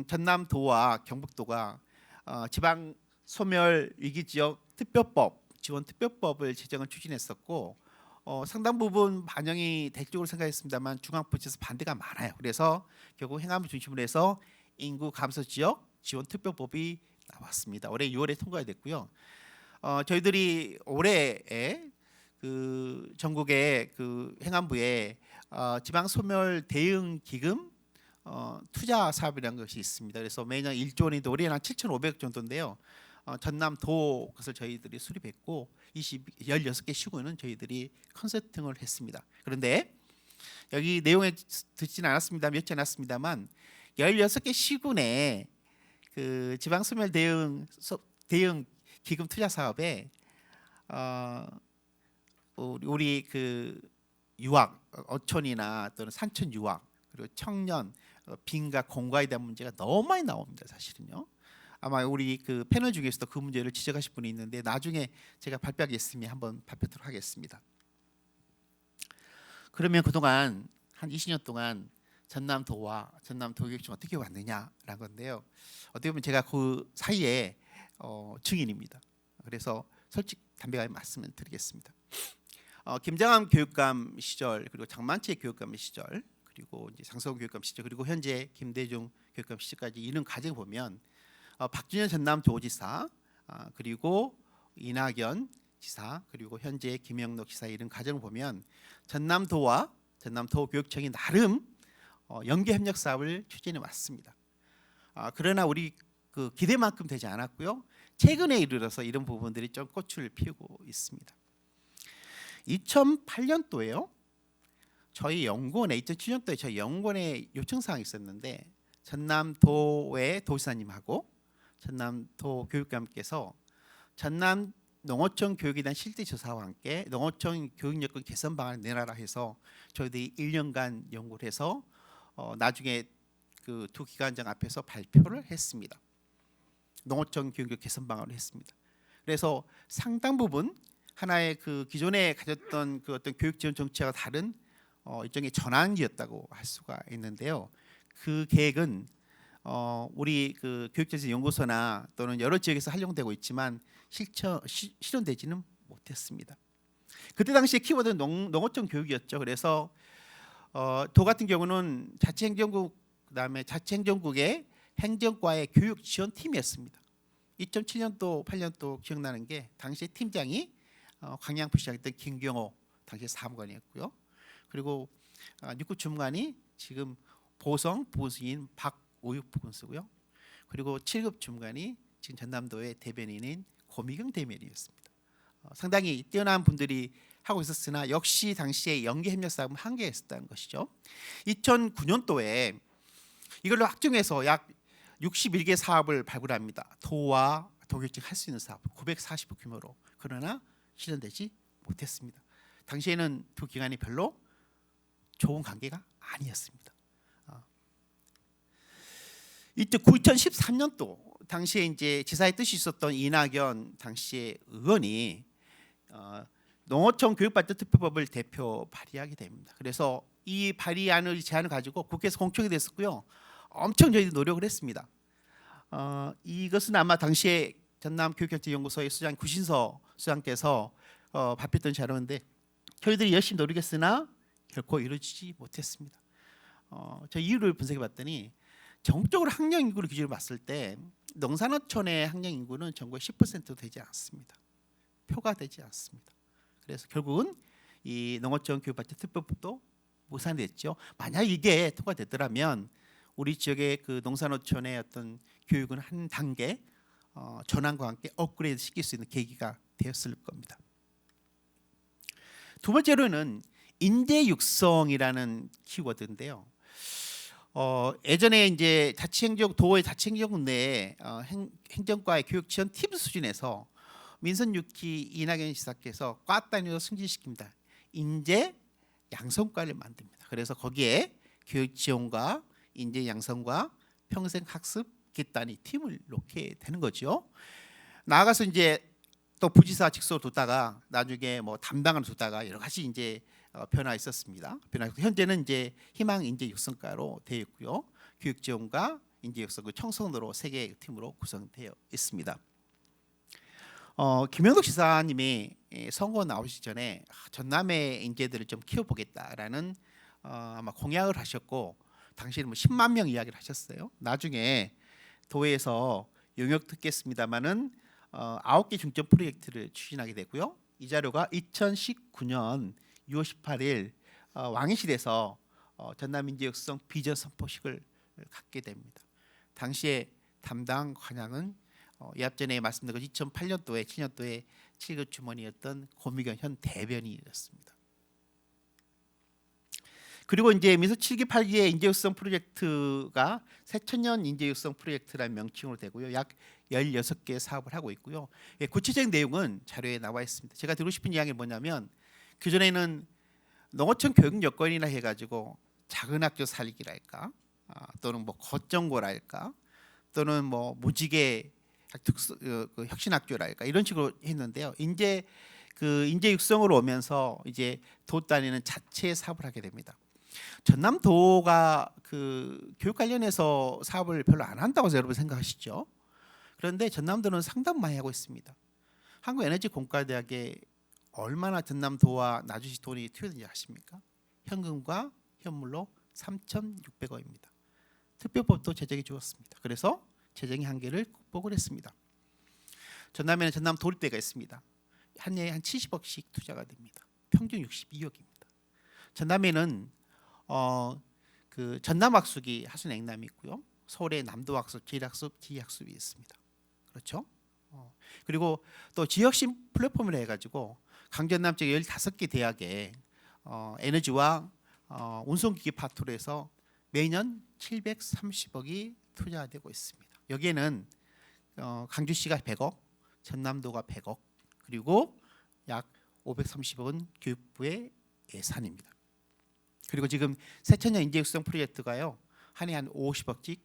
전남도와 경북도가 지방 소멸 위기 지역 특별법 지원 특별법을 제정을 추진했었고 상당 부분 반영이 될 쪽으로 생각했습니다만 중앙부처에서 반대가 많아요. 그래서 결국 행안부 중심으로 해서 인구 감소 지역 지원 특별법이 나왔습니다. 올해 6월에 통과가 됐고요. 저희들이 올해에 전국의 행안부에 지방 소멸 대응 기금 투자 사업이라는 것이 있습니다. 그래서 매년 1조 원인데 올해는 한 7,500억 정도인데요. 전남도 것을 저희들이 수립했고 16개 시군은 저희들이 컨설팅을 했습니다. 그런데 여기 내용에 듣지는 않았습니다. 몇 지 않았습니다만 16개 시군의 지방 소멸 대응 기금 투자 사업에 우리 유학, 어촌이나 또는 산촌 유학, 그리고 청년, 빈과 공과에 대한 문제가 너무 많이 나옵니다. 사실은요. 아마 우리 그 패널 중에서도 그 문제를 지적하실 분이 있는데 나중에 제가 발표하겠으면 한번 발표하도록 하겠습니다. 그러면 그동안 한 20년 동안 전남도와 전남도교육청 어떻게 왔느냐라는 건데요. 어떻게 보면 제가 그 사이에 증인입니다. 그래서 솔직 담백하게 말씀을 드리겠습니다. 김장함 교육감 시절, 그리고 장만채 교육감 시절, 그리고 이제 장성호 교육감 시절, 그리고 현재 김대중 교육감 시절까지 이런 과정을 보면 박준현 전남도지사, 그리고 이낙연 지사, 그리고 현재 김영록 지사 이런 과정을 보면 전남도와 전남도교육청이 나름 연계 협력 사업을 추진해 왔습니다. 그러나 우리 그 기대만큼 되지 않았고요. 최근에 이르러서 이런 부분들이 좀 꽃을 피우고 있습니다. 2008년도에요. 저희 연구원에 2007년도에 저희 연구원에 요청 사항이 있었는데 전남도의 도지사님하고 전남도 교육감께서 전남 농어촌 교육에 대한 실태 조사와 함께 농어촌 교육 여건 개선 방안을 내놔라 해서 저희들이 1년간 연구를 해서 나중에 그 두 기관장 앞에서 발표를 했습니다. 농어촌 교육 개선 방안을 했습니다. 그래서 상당 부분 하나의 그 기존에 가졌던 그 어떤 교육 지원 정책과 다른 일종의 전환기였다고 할 수가 있는데요. 그 계획은 우리 그 교육정책연구소나 또는 여러 지역에서 활용되고 있지만 실현되지는 못했습니다. 그때 당시에 키워드는 농어촌 교육이었죠. 그래서 도 같은 경우는 자치행정국 그다음에 자치행정국의 행정과의 교육 지원팀이었습니다. 2007년도 8년도 기억나는 게 당시 팀장이 광양부 시장했던 김경호 당시 사무관이었고요. 그리고 6급 주무관이 지금 보성 부수인 박오육 부군수고요. 그리고 7급 주무관이 지금 전남도의 대변인인 고미경 대변인이었습니다. 상당히 뛰어난 분들이 하고 있었으나 역시 당시에 연계 협력 사업은 한계가 있었다는 것이죠. 2009년도에 이걸로 확정해서 약 61개 사업을 발굴합니다. 도와 도교육청 할 수 있는 사업 940호 규모로. 그러나 실현되지 못했습니다. 당시에는 두 기관이 별로 좋은 관계가 아니었습니다. 이때 2013년도 당시에 이제 지사의 뜻이 있었던 이낙연 당시의 의원이 농어촌 교육발전특별법을 대표 발의하게 됩니다. 그래서 이 발의안을 제안을 가지고 국회에서 공청이 됐었고요. 엄청 저희도 노력을 했습니다. 이것은 아마 당시에 전남교육정책연구소의 수장 구신서 수장께서 발표했던 자료인데 저희들이 열심히 노력했으나 결코 이루어지지 못했습니다. 저 이유를 분석해봤더니 전국적으로 학령 인구를 기준으로 봤을 때 농산어촌의 학령 인구는 전국의 10%도 되지 않습니다. 표가 되지 않습니다. 그래서 결국은 이 농어촌 교육발전특별법도 무산이 됐죠. 만약 이게 통과됐더라면 우리 지역의 그 농산어촌의 어떤 교육은 한 단계 전환과 함께 업그레이드 시킬 수 있는 계기가 되었을 겁니다. 두 번째로는 인재 육성이라는 키워드인데요. 예전에 이제 도의 자치행정국 내에 행정과의 교육 지원 팀 수준에서 민선 6기 이낙연 지사께서 과 단위로 승진시킵니다. 인재 양성과를 만듭니다. 그래서 거기에 교육 지원과 인재 양성과 평생 학습 깃단위 팀을 놓게 되는 거죠. 나아가서 이제 또 부지사 직속으로 뒀다가 나중에 뭐 담당을 뒀다가 여러 가지 이제 변화 있었습니다. 현재는 이제 희망 인재 육성과로 되어 있고요. 교육 지원과 인재 육성 그 청소년으로 세 개의 팀으로 구성되어 있습니다. 김영록 지사님이 선거 나오시기 전에 전남의 인재들을 좀 키워보겠다라는 아마 공약을 하셨고 당시에는 뭐 10만 명 이야기를 하셨어요. 나중에 도에서 용역 듣겠습니다마는 9개 중점 프로젝트를 추진하게 되고요. 이 자료가 2019년 6월 18일 왕의실에서 전남 인재 육성 비전 선포식을 갖게 됩니다. 당시에 담당 관장은 이 앞전에 말씀드린 2008년도에 7년도에 7급 주머니였던 고미경 현 대변인이었습니다. 그리고 이제 민서 7기 8기의 인재육성 프로젝트가 새천년 인재육성 프로젝트라는 명칭으로 되고요. 약 16개 사업을 하고 있고요. 구체적인 내용은 자료에 나와 있습니다. 제가 드리고 싶은 이야기는 뭐냐면 그전에는 농어촌 교육 여건이나 해가지고 작은 학교 살기랄까, 또는 뭐 거점고랄까, 또는 뭐 무지개 특수 그 혁신학교랄까 이런 식으로 했는데요. 이제 그 인재 육성으로 오면서 이제 도 단위는 자체 사업을 하게 됩니다. 전남도가 그 교육 관련해서 사업을 별로 안 한다고 여러분 생각하시죠? 그런데 전남도는 상당히 많이 하고 있습니다. 한국에너지공과대학에 얼마나 전남도와 나주시 돈이 투여된지 아십니까? 현금과 현물로 3,600억입니다. 특별법도 제정해 주었습니다. 그래서 재정의 한계를 극복을 했습니다. 전남에는 전남 도립대가 있습니다. 한 해에 한 70억씩 투자가 됩니다. 평균 62억입니다. 전남에는 그 전남학습이 하순 액남이 있고요. 서울에 남도학습, 지리학습, 지리학습이 있습니다. 그렇죠? 그리고 또 지역신 플랫폼을 해가지고 강전남 쪽 15개 대학에 에너지와 운송기기 파트로 해서 매년 730억이 투자되고 있습니다. 여기에는 강주시가 100억, 전남도가 100억, 그리고 약 530억은 교육부의 예산입니다. 그리고 지금 새천년 인재육성 프로젝트가요, 한 해 한 50억씩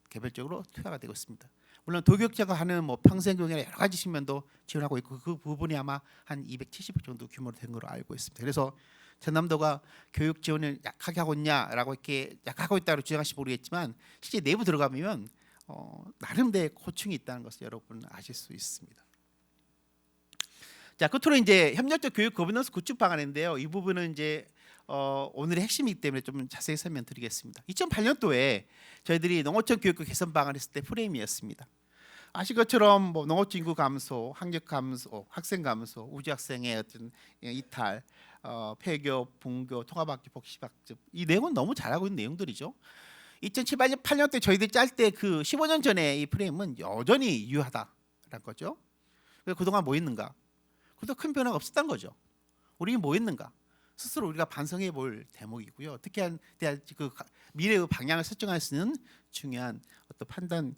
개별적으로 투자가 되고 있습니다. 물론 도교육자가 하는 뭐 평생교육이나 여러 가지 측면도 지원하고 있고 그 부분이 아마 한 270억 정도 규모로 된 걸로 알고 있습니다. 그래서 전남도가 교육 지원을 약하게 하고 있냐라고 이렇게 약하고 있다고 주장하실지 모르겠지만 실제 내부 들어가면 나름대로의 고충이 있다는 것을 여러분 아실 수 있습니다. 자, 끝으로 이제 협력적 교육 거버넌스 구축 방안인데요. 이 부분은 이제 오늘의 핵심이기 때문에 좀 자세히 설명드리겠습니다. 2008년도에 저희들이 농어촌 교육국 개선 방안 했을 때 프레임이었습니다. 아실 것처럼 뭐 농어촌 인구 감소, 학력 감소, 학생 감소, 우주 학생의 어떤 이탈, 폐교, 분교, 통합학교, 복식학습, 이 내용은 너무 잘하고 있는 내용들이죠. 2007, 8년 때 저희들이 짤 때 그 15년 전에 이 프레임은 여전히 유효하다라는 거죠. 그동안 뭐 했는가? 그래도 큰 변화가 없었다는 거죠. 우리 뭐 했는가? 스스로 우리가 반성해 볼 대목이고요. 특히 그 미래의 방향을 설정할 수 있는 중요한 어떤 판단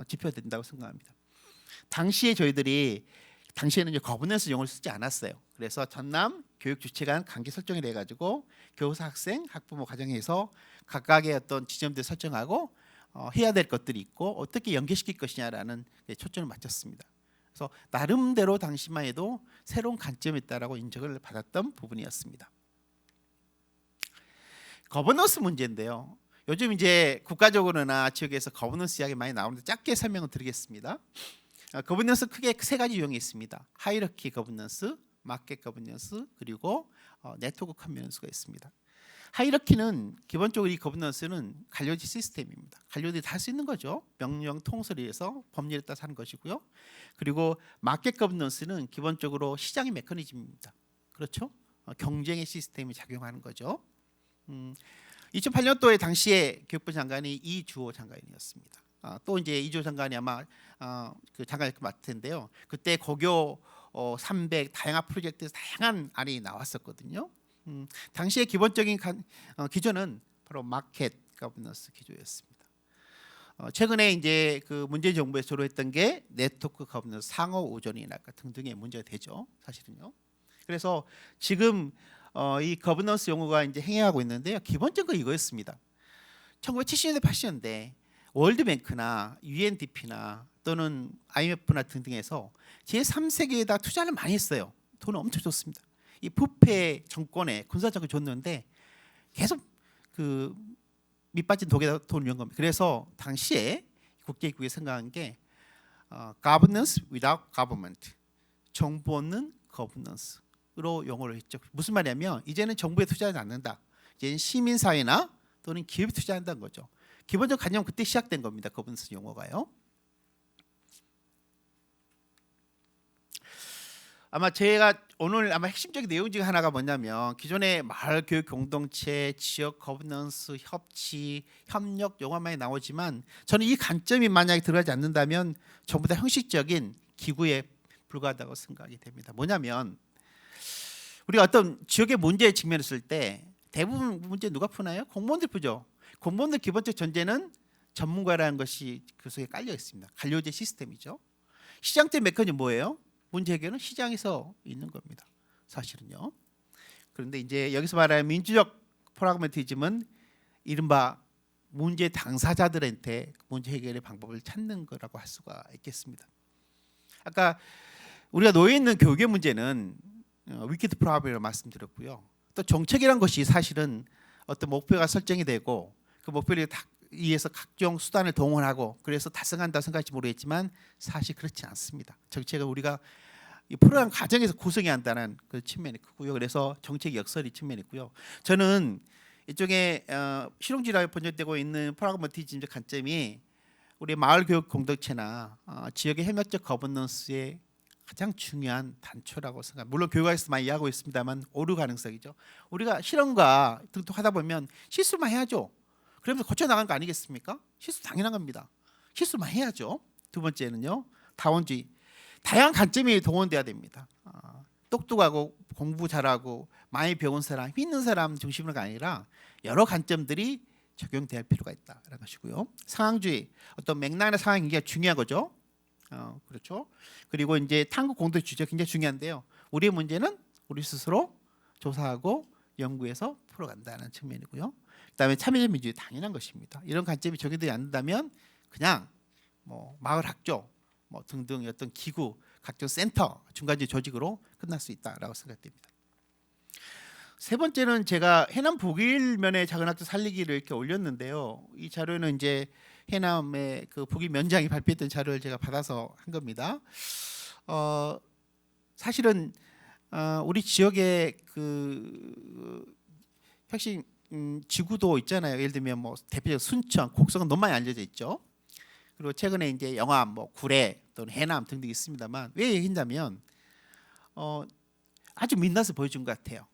지표가 된다고 생각합니다. 당시에는 이제 거버넌스 용어를 쓰지 않았어요. 그래서 전남 교육 주체간 관계 설정이 돼 가지고 교사, 학생, 학부모, 가정에서 각각의 어떤 지점들 설정하고 해야 될 것들이 있고 어떻게 연계시킬 것이냐라는 초점을 맞췄습니다. 그래서 나름대로 당시만 해도 새로운 관점이 있다라고 인정을 받았던 부분이었습니다. 거버넌스 문제인데요. 요즘 이제 국가적으로나 지역에서 거버넌스 이야기 많이 나오는데 짧게 설명을 드리겠습니다. 거버넌스 크게 세 가지 유형이 있습니다. 하이러키 거버넌스, 마켓 거버넌스, 그리고 네트워크 거버넌스가 있습니다. 하이러키는 기본적으로 이 거버넌스는 관료지 시스템입니다. 관료들이 다 할 수 있는 거죠. 명령 통솔에 의해서 법률에 따라서 하는 것이고요. 그리고 마켓 거버넌스는 기본적으로 시장의 메커니즘입니다. 그렇죠? 경쟁의 시스템이 작용하는 거죠. 2008년도에 당시에 교육부 장관이 이주호 장관이었습니다. 또 이제 이주호 장관이 아마 그 장관을 맡을 텐데요. 그때 고교 300 다양한 프로젝트에서 다양한 안이 나왔었거든요. 당시의 기본적인 기조는 바로 마켓 거버넌스 기조였습니다. 최근에 이제 그 문재인 정부에서 주로했던 게 네트워크 거버넌스, 상호 의존이나 등등의 문제가 되죠. 사실은요. 그래서 지금 이 거버넌스 용어가 이제 행해하고 있는데요. 기본적으로 이거였습니다. 1970년대 80년대 월드뱅크나 UNDP나 또는 IMF나 등등에서 제3세계에다 투자를 많이 했어요. 돈을 엄청 줬습니다. 이 부패 정권에 군사 정권 줬는데 계속 그 밑빠진 독에다 돈을 연 겁니다. 그래서 당시에 국제기구에 생각한 게 governance without government, 정부 없는 governance로 용어를 했죠. 무슨 말이냐면 이제는 정부에 투자하지 않는다. 이제는 시민사회나 또는 기업에 투자한다는 거죠. 기본적 관념은 그때 시작된 겁니다. 거버넌스 용어가요. 아마 제가 오늘 아마 핵심적인 내용 중에 하나가 뭐냐면 기존의 마을 교육 공동체, 지역 거버넌스, 협치, 협력 용어만 많이 나오지만 저는 이 관점이 만약에 들어가지 않는다면 전부 다 형식적인 기구에 불과하다고 생각이 됩니다. 뭐냐면 우리가 어떤 지역의 문제에 직면했을 때 대부분 문제 누가 푸나요? 공무원들 푸죠. 공무원들 기본적 전제는 전문가라는 것이 그 속에 깔려 있습니다. 관료제 시스템이죠. 시장적 메커니즘 뭐예요? 문제 해결은 시장에서 있는 겁니다. 사실은요. 그런데 이제 여기서 말하는 민주적 프라그마티즘은 이른바 문제 당사자들한테 문제 해결의 방법을 찾는 거라고 할 수가 있겠습니다. 아까 우리가 놓여 있는 교육의 문제는 위키드 프로블이라고 말씀드렸고요. 또 정책이란 것이 사실은 어떤 목표가 설정이 되고 그 목표를 위해서 각종 수단을 동원하고 그래서 달성한다고 생각할지 모르겠지만 사실 그렇지 않습니다. 정책은 우리가 이 프로그램 과정에서 구성해야 한다는 그 측면이 크고요. 그래서 정책 역설이 측면이 있고요. 저는 이쪽에 실용주의로 번역되고 있는 프라그마티즘적 관점이 우리 마을 교육 공동체나 지역의 협력적 거버넌스의 가장 중요한 단초라고 생각합니다. 물론 교육학에서 많이 이야기하고 있습니다만 오류 가능성이죠. 우리가 실험과 등등 하다 보면 실수만 해야죠. 그러면서 고쳐 나가는 거 아니겠습니까? 실수 당연한 겁니다. 실수만 해야죠. 두 번째는요. 다원주의. 다양한 관점이 동원돼야 됩니다. 똑똑하고 공부 잘하고 많이 배운 사람, 힘 있는 사람 중심으로가 아니라 여러 관점들이 적용될 필요가 있다라는 것이고요. 상황주의. 어떤 맥락의 상황이 굉장히 중요한 거죠. 그렇죠. 그리고 이제 탐구 공동 주제 굉장히 중요한데요. 우리의 문제는 우리 스스로 조사하고 연구해서 풀어간다는 측면이고요. 그다음에 참여적 민주주의 당연한 것입니다. 이런 관점이 적용되지 않는다면 그냥 뭐 마을 학교 뭐 등등 어떤 기구, 각종 센터, 중간지 조직으로 끝날 수 있다라고 생각됩니다. 세 번째는 제가 해남 북일면의 작은 학교 살리기를 이렇게 올렸는데요. 이 자료는 이제 해남의 그 북일 면장이 발표했던 자료를 제가 받아서 한 겁니다. 사실은 우리 지역의 그 혁신 지구도 있잖아요. 예를 들면 뭐 대표적 순천, 곡성은 너무 많이 알려져 있죠. 그리고 최근에 이제 영암, 뭐 구례 또는 해남 등등 있습니다만 왜 얘기했냐면 아주 민낯을 보여준 것 같아요.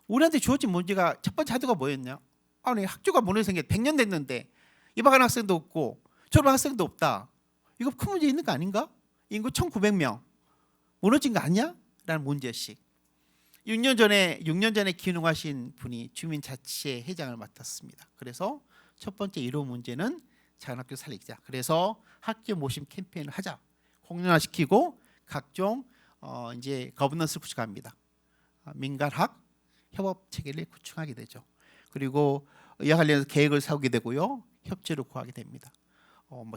우리한테 주어진 문제가 첫 번째 하도가 뭐였냐? 아니 학교가 무너져 생겨 100년 됐는데 입학한 학생도 없고 졸업한 학생도 없다. 이거 큰 문제 있는 거 아닌가? 인구 1,900명 무너진 거 아니야? 라는 문제식. 6년 전에 기능하신 분이 주민자치회 회장을 맡았습니다. 그래서 첫 번째 이루 문제는 작은 학교 살리자. 그래서 학교 모심 캠페인을 하자. 공론화시키고 각종 이제 거버넌스를 구축합니다. 민간학 협업 체계를 구축하게 되죠. 그리고 이와 관련해서 계획을 세우게 되고요. 협조를 구하게 됩니다. 뭐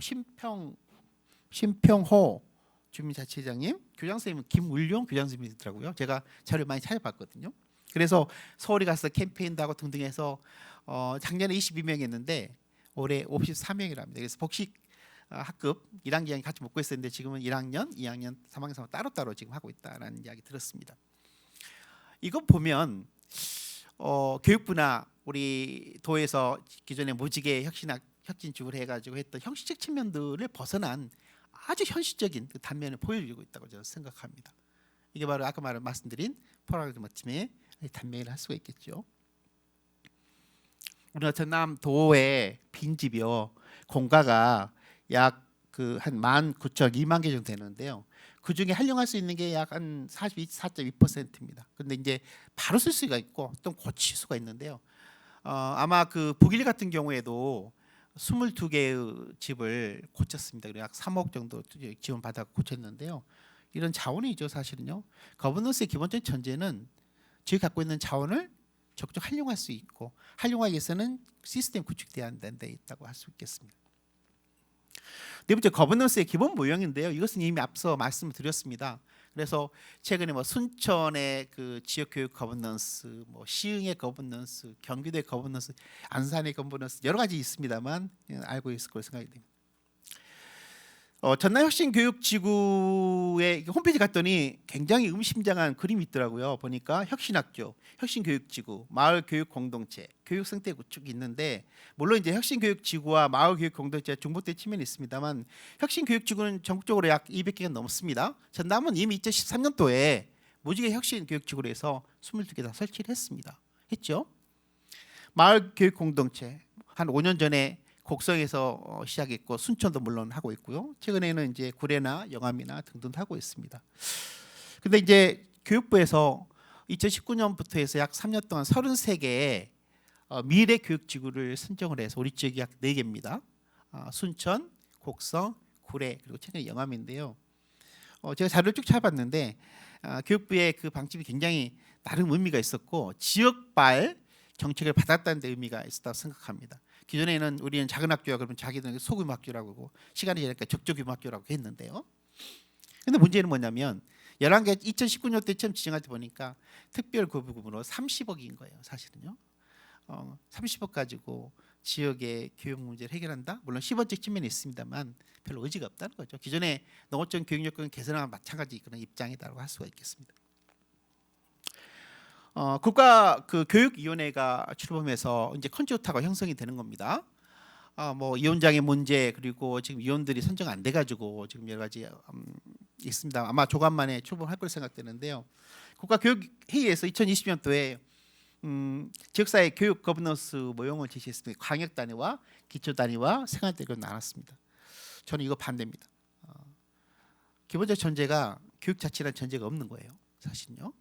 심평호 주민자치회장님, 교장선생님은 김울룡 교장선생님이더라고요. 제가 자료 많이 찾아봤거든요. 그래서 서울에 가서 캠페인도 하고 등등 해서 작년에 22명이었는데 올해 54명이랍니다. 그래서 복식 학급 1학년, 2학년 같이 먹고 있었는데 지금은 1학년, 2학년, 3학년, 3학년 따로따로 지금 하고 있다라는 이야기 들었습니다. 이거 보면 교육부나 우리 도에서 기존의 무지개 혁신축을 해가지고 했던 형식적 측면들을 벗어난 아주 현실적인 그 단면을 보여주고 있다고 저는 생각합니다. 이게 바로 아까 말씀드린 프라그마티즘의 단면이라 할 수가 있겠죠. 우리나라 전남도의 빈집이요 공가가 약 그 한 19,002만 개 정도 되는데요. 그 중에 활용할 수 있는 게 약 한 44.2%입니다. 그런데 이제 바로 쓸 수가 있고 또 고칠 수가 있는데요. 아마 그 북일 같은 경우에도 22개의 집을 고쳤습니다. 그래서 약 3억 정도 지원 받아 고쳤는데요. 이런 자원이죠, 사실은요. 거버넌스의 기본적인 전제는 지금 갖고 있는 자원을 적극 활용할 수 있고 활용하기 위해서는 시스템 구축돼야 하는 데 있다고 할 수 있겠습니다. 네 번째 거버넌스의 기본 모형인데요. 이것은 이미 앞서 말씀드렸습니다. 그래서 최근에 뭐 순천의 그 지역 교육 거버넌스, 뭐 시흥의 거버넌스, 경기도의 거버넌스, 안산의 거버넌스 여러 가지 있습니다만 알고 있을 거로 생각이 됩니다. 전남혁신교육지구의 홈페이지 갔더니 굉장히 의미심장한 그림이 있더라고요. 보니까 혁신학교, 혁신교육지구, 마을교육공동체, 교육생태 구축이 있는데 물론 이제 혁신교육지구와 마을교육공동체 중복된 측면이 있습니다만 혁신교육지구는 전국적으로 약 200개가 넘습니다. 전남은 이미 2013년도에 무지개 혁신교육지구로 해서 22개 다 설치를 했죠. 마을교육공동체 한 5년 전에 곡성에서 시작했고 순천도 물론 하고 있고요. 최근에는 이제 구례나 영암이나 등등 하고 있습니다. 근데 이제 교육부에서 2019년부터 해서 약 3년 동안 33개의 미래 교육 지구를 선정을 해서 우리 지역이 약 4개입니다. 순천, 곡성, 구례 그리고 최근에 영암인데요. 제가 자료를 쭉 찾아봤는데 교육부의 그 방침이 굉장히 나름 의미가 있었고 지역발 정책을 받았다는 데 의미가 있었다고 생각합니다. 기존에는 우리는 작은 학교야 그러면 자기들은 소규모 학교라고 하고 시간이 지나니까 적조규모 학교라고 했는데요. 근데 문제는 뭐냐면 11개 2019년 때 처음 지정할 때 보니까 특별 교부금으로 30억인 거예요. 사실은요. 30억 가지고 지역의 교육 문제를 해결한다? 물론 10원적 측면이 있습니다만 별로 의지가 없다는 거죠. 기존의 농어촌 교육 여건 개선과 마찬가지 그런 입장이다라고 할 수가 있겠습니다. 국가 그 교육위원회가 출범해서 이제 컨디오타가 형성이 되는 겁니다. 뭐 위원장의 문제 그리고 지금 위원들이 선정 안 돼가지고 지금 여러 가지 있습니다. 아마 조간 만에 출범할 걸 생각되는데요. 국가교육회의에서 2020년도에 지역사회 교육 거버넌스 모형을 제시했습니다. 광역 단위와 기초 단위와 생활 단위로 나눴습니다. 저는 이거 반대입니다. 기본적 전제가 교육 자치라는 전제가 없는 거예요. 사실은요.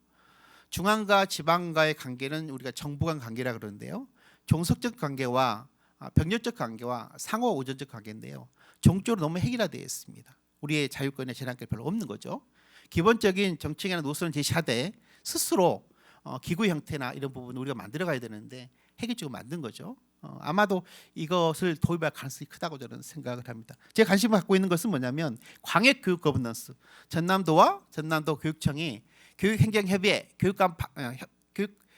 중앙과 지방과의 관계는 우리가 정부 간 관계라 그러는데요. 종속적 관계와 병렬적 관계와 상호 우전적 관계인데요. 종적으로 너무 획일화되어 있습니다. 우리의 자유권의 재량권이 별로 없는 거죠. 기본적인 정책이나 노선을 제시하되 스스로 기구 형태나 이런 부분을 우리가 만들어가야 되는데 획일적으로 만든 거죠. 아마도 이것을 도입할 가능성이 크다고 저는 생각을 합니다. 제가 관심을 갖고 있는 것은 뭐냐면 광역 교육 거버넌스, 전남도와 전남도 교육청이 교육행정협의회, 교육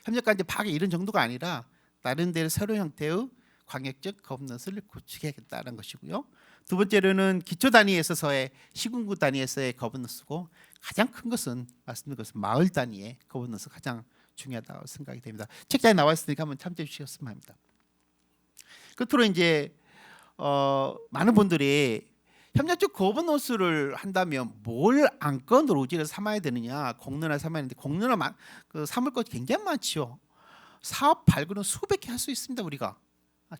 협력관제 파괴 이런 정도가 아니라 나름대로 새로운 형태의 광역적 거버넌스를 구축해야겠다는 것이고요. 두 번째로는 기초 단위에 있어서의 시군구 단위에서의 거버넌스고 가장 큰 것은 말씀드린 것은 마을 단위의 거버넌스 가장 중요하다고 생각이 됩니다. 책자에 나와 있으니까 한번 참조해 주셨으면 합니다. 끝으로 이제 많은 분들이 협력적 거버넌스를 한다면 뭘 안건으로 의지를 삼아야 되느냐, 공론화 삼아야 되는데 공론화 삼을 것 굉장히 많지요. 사업 발굴은 수백 개 할 수 있습니다. 우리가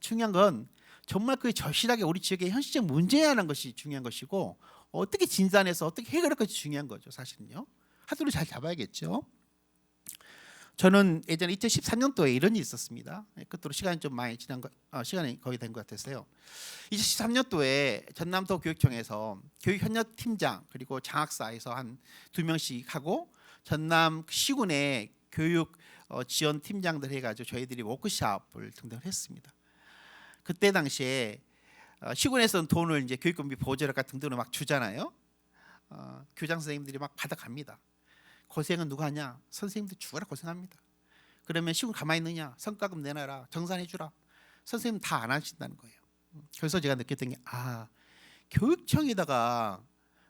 중요한 건 정말 그 절실하게 우리 지역의 현실적 문제에 하는 것이 중요한 것이고 어떻게 진단해서 어떻게 해결할 것이 중요한 거죠. 사실은요. 하도를 잘 잡아야겠죠. 저는 예전에 2013년도에 이런 일이 있었습니다. 끝으로 시간이 좀 많이 지난 시간이 거의 된 것 같아서요. 2013년도에 전남도 교육청에서 교육협력팀장 그리고 장학사에서 한 2명씩 하고 전남 시군의 교육 지원 팀장들 해가지고 저희들이 워크숍을 등등을 했습니다. 그때 당시에 시군에서는 돈을 이제 교육경비 보조료가 등등으로 막 주잖아요. 교장 선생님들이 막 받아갑니다. 고생은 누가 하냐? 선생님들 죽어라 고생합니다. 그러면 시군 가만히 있느냐? 성과금 내놔라. 정산해 주라. 선생님 다 안 하신다는 거예요. 그래서 제가 느꼈던 게 교육청에다가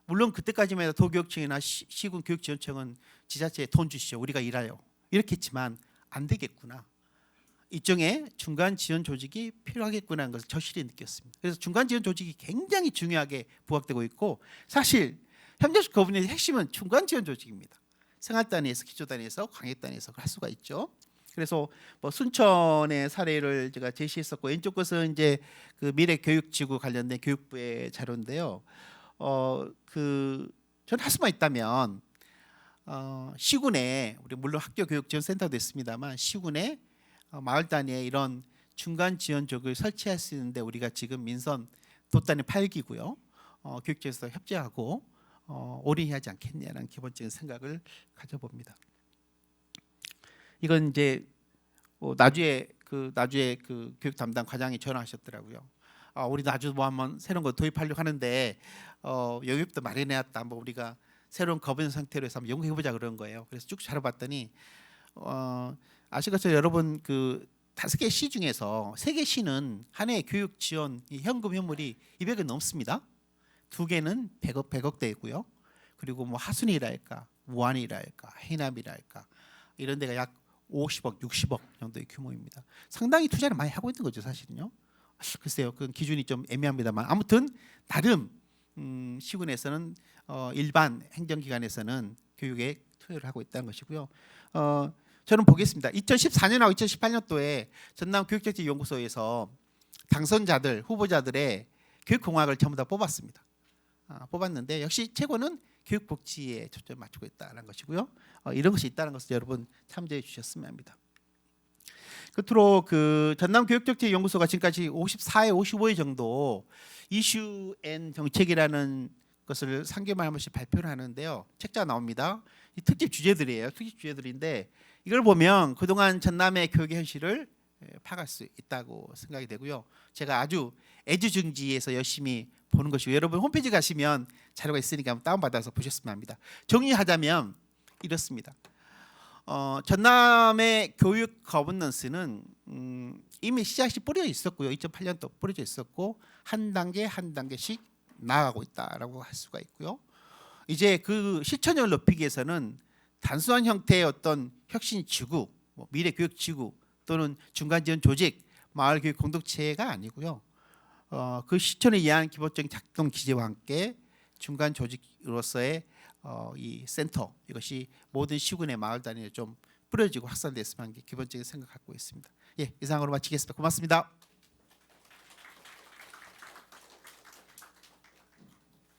물론 그때까지만 해도 도교육청이나 시군 교육지원청은 지자체에 돈 주시오. 우리가 일하요. 이렇게 했지만 안 되겠구나. 일종의 중간 지원 조직이 필요하겠구나 하는 것을 절실히 느꼈습니다. 그래서 중간 지원 조직이 굉장히 중요하게 부각되고 있고 사실 협력적 거버넌스의 핵심은 중간 지원 조직입니다. 생활 단위에서 기초 단위에서 광역 단위에서 할 수가 있죠. 그래서 뭐 순천의 사례를 제가 제시했었고 왼쪽 것은 이제 그 미래 교육 지구 관련된 교육부의 자료인데요. 저는 할 수만 있다면 시군에 우리 물론 학교 교육 지원 센터도 있습니다만 시군에 마을 단위에 이런 중간 지원적을 설치할 수 있는데 우리가 지금 민선 돛단위 8기고요. 교육청에서 협조하고 올인하지 않겠냐는 기본적인 생각을 가져봅니다. 이건 이제 나주에 그 교육 담당 과장이 전화하셨더라고요. 우리 나주 뭐 한번 새로운 거 도입하려고 하는데 영역도 마련해왔다. 한번 우리가 새로운 거버넌 상태로 해서 한번 연구해보자 그런 거예요. 그래서 쭉 찾아봤더니 아실 것처럼 여러분 그 5개 시 중에서 3개 시는 한 해 교육 지원 현금 현물이 200억 넘습니다. 2개는 100억대이고요. 그리고 뭐 하순이랄까, 무안이랄까, 해남이랄까 이런 데가 약 50억, 60억 정도의 규모입니다. 상당히 투자를 많이 하고 있는 거죠, 사실은요. 글쎄요, 그 기준이 좀 애매합니다만 아무튼 나름 시군에서는 일반 행정기관에서는 교육에 투여를 하고 있다는 것이고요. 저는 보겠습니다. 2014년하고 2018년도에 전남교육정책연구소에서 당선자들, 후보자들의 교육공학을 전부 다 뽑았습니다. 뽑았는데 역시 최고는 교육복지에 초점을 맞추고 있다는 것이고요. 이런 것이 있다는 것을 여러분 참조해 주셨으면 합니다. 끝으로 그 전남교육정책연구소가 지금까지 54회, 55회 정도 이슈 앤 정책이라는 것을 3개월마다 한 번씩 발표를 하는데요. 책자가 나옵니다. 이 특집 주제들이에요. 특집 주제들인데 이걸 보면 그동안 전남의 교육의 현실을 파악할 수 있다고 생각이 되고요. 제가 아주 애지중지해서 열심히 보는 것이고 여러분 홈페이지 가시면 자료가 있으니까 한번 다운받아서 보셨으면 합니다. 정리하자면 이렇습니다. 전남의 교육 거버넌스는 이미 씨앗이 뿌려져 있었고요. 2008년도 뿌려져 있었고 한 단계 한 단계씩 나아가고 있다라고 할 수가 있고요. 이제 그 실천력을 높이기 위해서는 단순한 형태의 어떤 혁신 지구, 미래 교육 지구 또는 중간 지원 조직, 마을 교육 공동체가 아니고요. 그 실천을 위한 기본적인 작동 기제와 함께 중간 조직으로서의 이 센터 이것이 모든 시군의 마을 단위에 좀 뿌려지고 확산됐으면 하는 게 기본적인 생각 갖고 있습니다. 예, 이상으로 마치겠습니다. 고맙습니다.